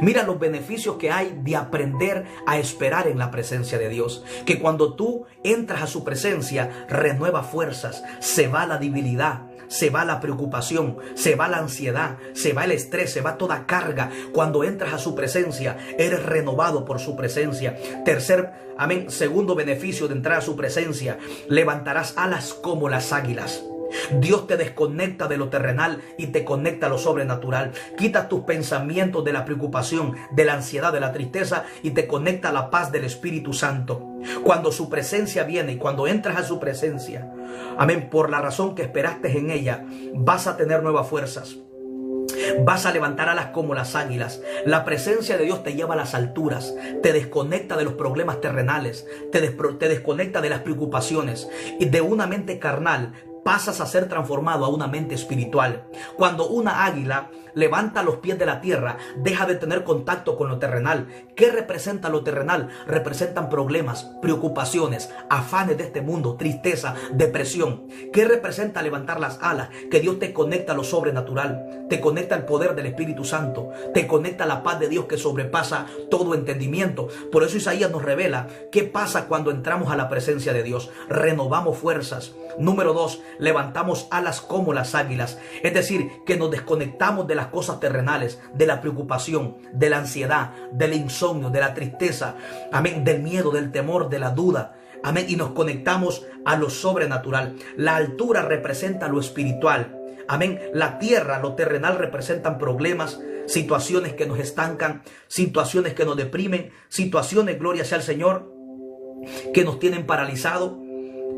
Mira los beneficios que hay de aprender a esperar en la presencia de Dios. Que cuando tú entras a su presencia, renueva fuerzas, se va la debilidad, se va la preocupación, se va la ansiedad, se va el estrés, se va toda carga. Cuando entras a su presencia, eres renovado por su presencia. Segundo beneficio de entrar a su presencia, levantarás alas como las águilas. Dios te desconecta de lo terrenal y te conecta a lo sobrenatural. Quita tus pensamientos de la preocupación, de la ansiedad, de la tristeza y te conecta a la paz del Espíritu Santo. Cuando su presencia viene y cuando entras a su presencia, amén, por la razón que esperaste en ella, vas a tener nuevas fuerzas. Vas a levantar alas como las águilas. La presencia de Dios te lleva a las alturas, te desconecta de los problemas terrenales, te desconecta de las preocupaciones y de una mente carnal. Pasas a ser transformado a una mente espiritual. Cuando una águila levanta los pies de la tierra, deja de tener contacto con lo terrenal. ¿Qué representa lo terrenal? Representan problemas, preocupaciones, afanes de este mundo, tristeza, depresión. ¿Qué representa levantar las alas? Que Dios te conecta a lo sobrenatural, te conecta al poder del Espíritu Santo, te conecta a la paz de Dios que sobrepasa todo entendimiento. Por eso Isaías nos revela qué pasa cuando entramos a la presencia de Dios. Renovamos fuerzas. Número 2, levantamos alas como las águilas. Es decir, que nos desconectamos de las cosas terrenales, de la preocupación, de la ansiedad, del insomnio, de la tristeza, amén, del miedo, del temor, de la duda. Amén. Y nos conectamos a lo sobrenatural. La altura representa lo espiritual. Amén. La tierra, lo terrenal representan problemas, situaciones que nos estancan, situaciones que nos deprimen, situaciones, gloria sea al Señor, que nos tienen paralizados.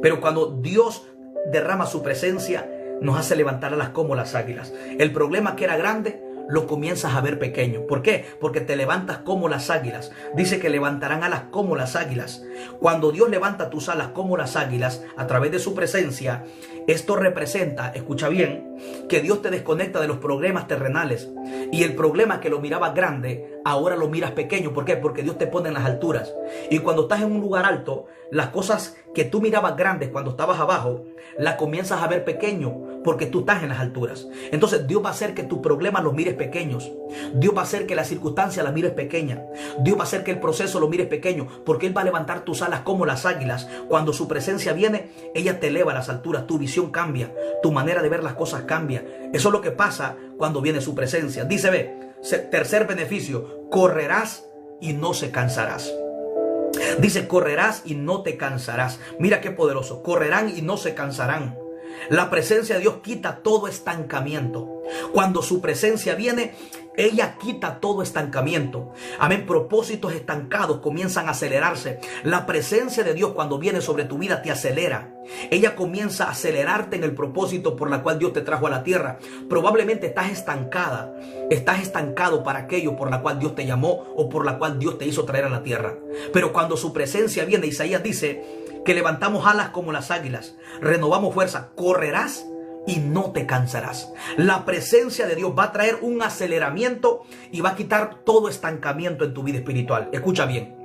Pero cuando Dios derrama su presencia, nos hace levantar alas como las águilas. El problema que era grande, lo comienzas a ver pequeño. ¿Por qué? Porque te levantas como las águilas. Dice que levantarán alas como las águilas. Cuando Dios levanta tus alas como las águilas a través de su presencia, esto representa, escucha bien, que Dios te desconecta de los problemas terrenales. Y el problema que lo mirabas grande, ahora lo miras pequeño. ¿Por qué? Porque Dios te pone en las alturas. Y cuando estás en un lugar alto, las cosas que tú mirabas grandes cuando estabas abajo, las comienzas a ver pequeño porque tú estás en las alturas. Entonces Dios va a hacer que tus problemas los mires pequeños. Dios va a hacer que las circunstancias las mires pequeñas. Dios va a hacer que el proceso lo mires pequeño, porque Él va a levantar tus alas como las águilas. Cuando su presencia viene, ella te eleva a las alturas. Tu visión cambia, tu manera de ver las cosas cambia. Eso es lo que pasa cuando viene su presencia. Dice, tercer beneficio, correrás y no se cansarás. Dice, correrás y no te cansarás. Mira qué poderoso. Correrán y no se cansarán. La presencia de Dios quita todo estancamiento. Cuando su presencia viene, ella quita todo estancamiento. Amén. Propósitos estancados comienzan a acelerarse. La presencia de Dios cuando viene sobre tu vida te acelera. Ella comienza a acelerarte en el propósito por la cual Dios te trajo a la tierra. Probablemente estás estancada. Estás estancado para aquello por la cual Dios te llamó o por la cual Dios te hizo traer a la tierra. Pero cuando su presencia viene, Isaías dice que levantamos alas como las águilas, renovamos fuerza, correrás y no te cansarás. La presencia de Dios va a traer un aceleramiento y va a quitar todo estancamiento en tu vida espiritual. Escucha bien,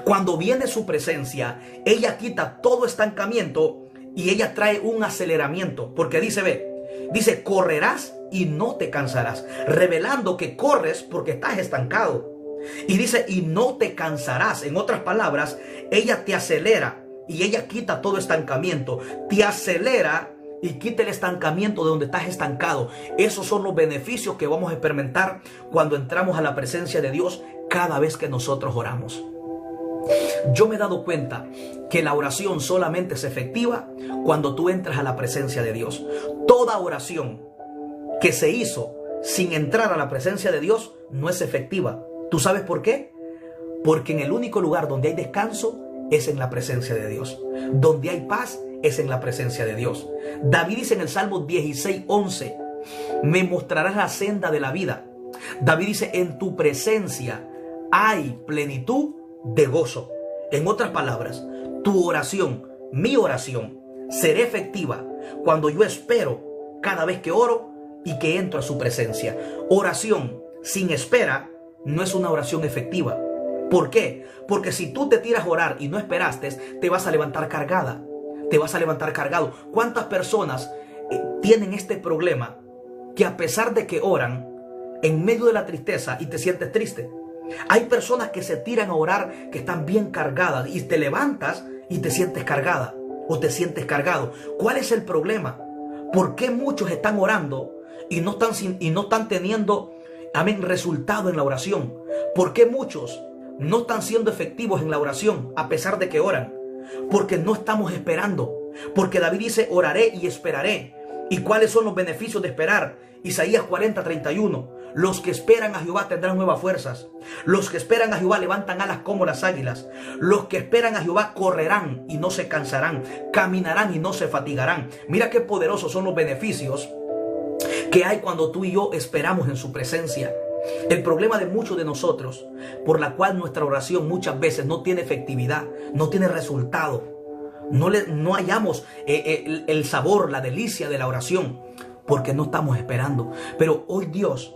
cuando viene su presencia, ella quita todo estancamiento y ella trae un aceleramiento, porque dice, correrás y no te cansarás, revelando que corres porque estás estancado. Y dice, y no te cansarás. En otras palabras, ella te acelera. Y ella quita todo estancamiento, te acelera y quita el estancamiento de donde estás estancado. Esos son los beneficios que vamos a experimentar cuando entramos a la presencia de Dios cada vez que nosotros oramos. Yo me he dado cuenta que la oración solamente es efectiva cuando tú entras a la presencia de Dios. Toda oración que se hizo sin entrar a la presencia de Dios no es efectiva. ¿Tú sabes por qué? Porque en el único lugar donde hay descanso es en la presencia de Dios. Donde hay paz es en la presencia de Dios. David dice en el Salmo 16:11, me mostrarás la senda de la vida. David dice, en tu presencia hay plenitud de gozo. En otras palabras, tu oración, mi oración, será efectiva cuando yo espero cada vez que oro y que entro a su presencia. Oración sin espera no es una oración efectiva. ¿Por qué? Porque si tú te tiras a orar y no esperaste, te vas a levantar cargada. Te vas a levantar cargado. ¿Cuántas personas tienen este problema? Que a pesar de que oran, en medio de la tristeza y te sientes triste. Hay personas que se tiran a orar que están bien cargadas y te levantas y te sientes cargada o te sientes cargado. ¿Cuál es el problema? ¿Por qué muchos están orando y no están teniendo, amén, resultado en la oración? ¿Por qué muchos no están siendo efectivos en la oración a pesar de que oran? Porque no estamos esperando. Porque David dice, oraré y esperaré. ¿Y cuáles son los beneficios de esperar? Isaías 40:31. Los que esperan a Jehová tendrán nuevas fuerzas. Los que esperan a Jehová levantan alas como las águilas. Los que esperan a Jehová correrán y no se cansarán. Caminarán y no se fatigarán. Mira qué poderosos son los beneficios que hay cuando tú y yo esperamos en su presencia. El problema de muchos de nosotros, por la cual nuestra oración muchas veces no tiene efectividad, no tiene resultado, no hallamos el sabor, la delicia de la oración, porque no estamos esperando. Pero hoy Dios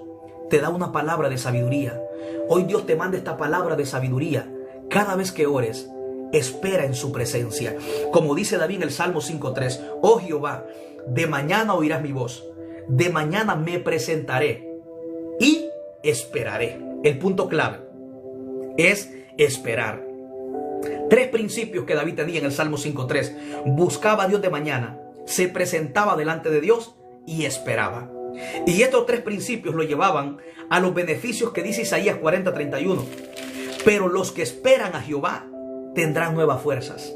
te da una palabra de sabiduría. Hoy Dios te manda esta palabra de sabiduría. Cada vez que ores, espera en su presencia. Como dice David en el Salmo 5:3, oh Jehová, de mañana oirás mi voz, de mañana me presentaré y esperaré. El punto clave es esperar. 3 principios que David tenía en el Salmo 5:3. Buscaba a Dios de mañana, se presentaba delante de Dios y esperaba. Y estos 3 principios lo llevaban a los beneficios que dice Isaías 40:31. Pero los que esperan a Jehová tendrán nuevas fuerzas.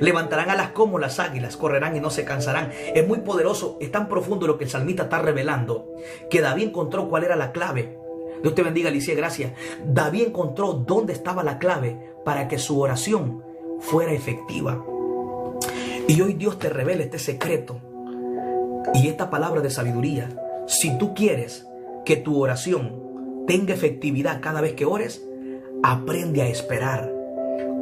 Levantarán alas como las águilas, correrán y no se cansarán. Es muy poderoso, es tan profundo lo que el salmista está revelando, que David encontró cuál era la clave. Dios te bendiga, Alicia, gracias. David encontró dónde estaba la clave para que su oración fuera efectiva. Y hoy Dios te revela este secreto y esta palabra de sabiduría. Si tú quieres que tu oración tenga efectividad cada vez que ores, aprende a esperar.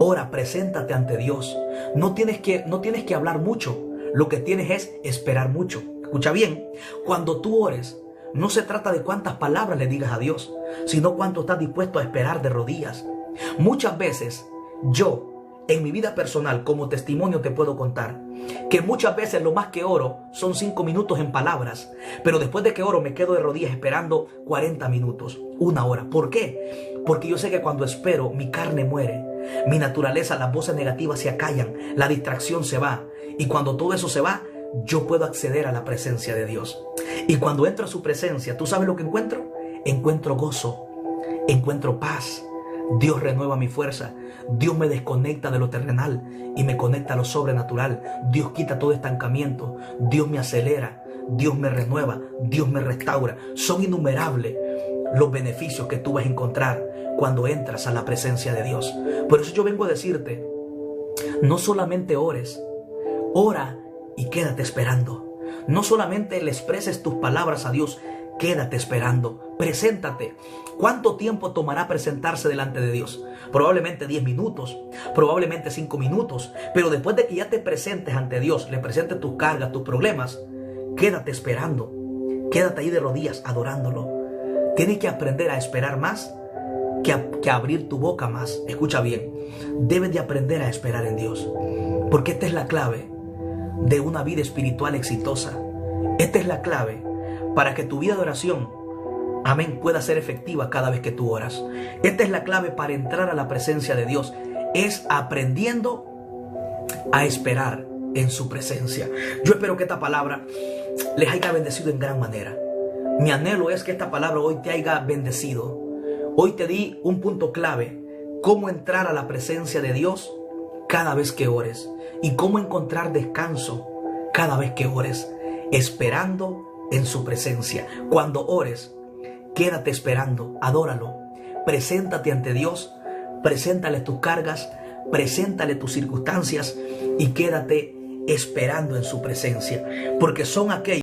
Ora, preséntate ante Dios. No tienes que hablar mucho. Lo que tienes es esperar mucho. Escucha bien, cuando tú ores, no se trata de cuántas palabras le digas a Dios, sino cuánto estás dispuesto a esperar de rodillas. Muchas veces yo, en mi vida personal, como testimonio te puedo contar que muchas veces lo más que oro son 5 minutos en palabras, pero después de que oro me quedo de rodillas esperando 40 minutos, 1 hora. ¿Por qué? Porque yo sé que cuando espero mi carne muere, mi naturaleza, las voces negativas se acallan, la distracción se va, y cuando todo eso se va, yo puedo acceder a la presencia de Dios. Y cuando entro a su presencia, ¿tú sabes lo que encuentro? Encuentro gozo, encuentro paz. Dios renueva mi fuerza. Dios me desconecta de lo terrenal y me conecta a lo sobrenatural. Dios quita todo estancamiento. Dios me acelera. Dios me renueva. Dios me restaura. Son innumerables los beneficios que tú vas a encontrar cuando entras a la presencia de Dios. Por eso yo vengo a decirte, no solamente ores, ora y quédate esperando. No solamente le expreses tus palabras a Dios, quédate esperando. Preséntate. ¿Cuánto tiempo tomará presentarse delante de Dios? Probablemente 10 minutos, probablemente 5 minutos. Pero después de que ya te presentes ante Dios, le presentes tus cargas, tus problemas, quédate esperando. Quédate ahí de rodillas adorándolo. Tienes que aprender a esperar más que abrir tu boca más. Escucha bien, debes de aprender a esperar en Dios, porque esta es la clave de una vida espiritual exitosa. Esta es la clave para que tu vida de oración, amén, pueda ser efectiva cada vez que tú oras. Esta es la clave para entrar a la presencia de Dios, es aprendiendo a esperar en su presencia. Yo espero que esta palabra les haya bendecido en gran manera. Mi anhelo es que esta palabra hoy te haya bendecido. Hoy te di un punto clave, cómo entrar a la presencia de Dios cada vez que ores y cómo encontrar descanso cada vez que ores, esperando en su presencia. Cuando ores, quédate esperando, adóralo, preséntate ante Dios, preséntale tus cargas, preséntale tus circunstancias y quédate esperando en su presencia, porque son aquellos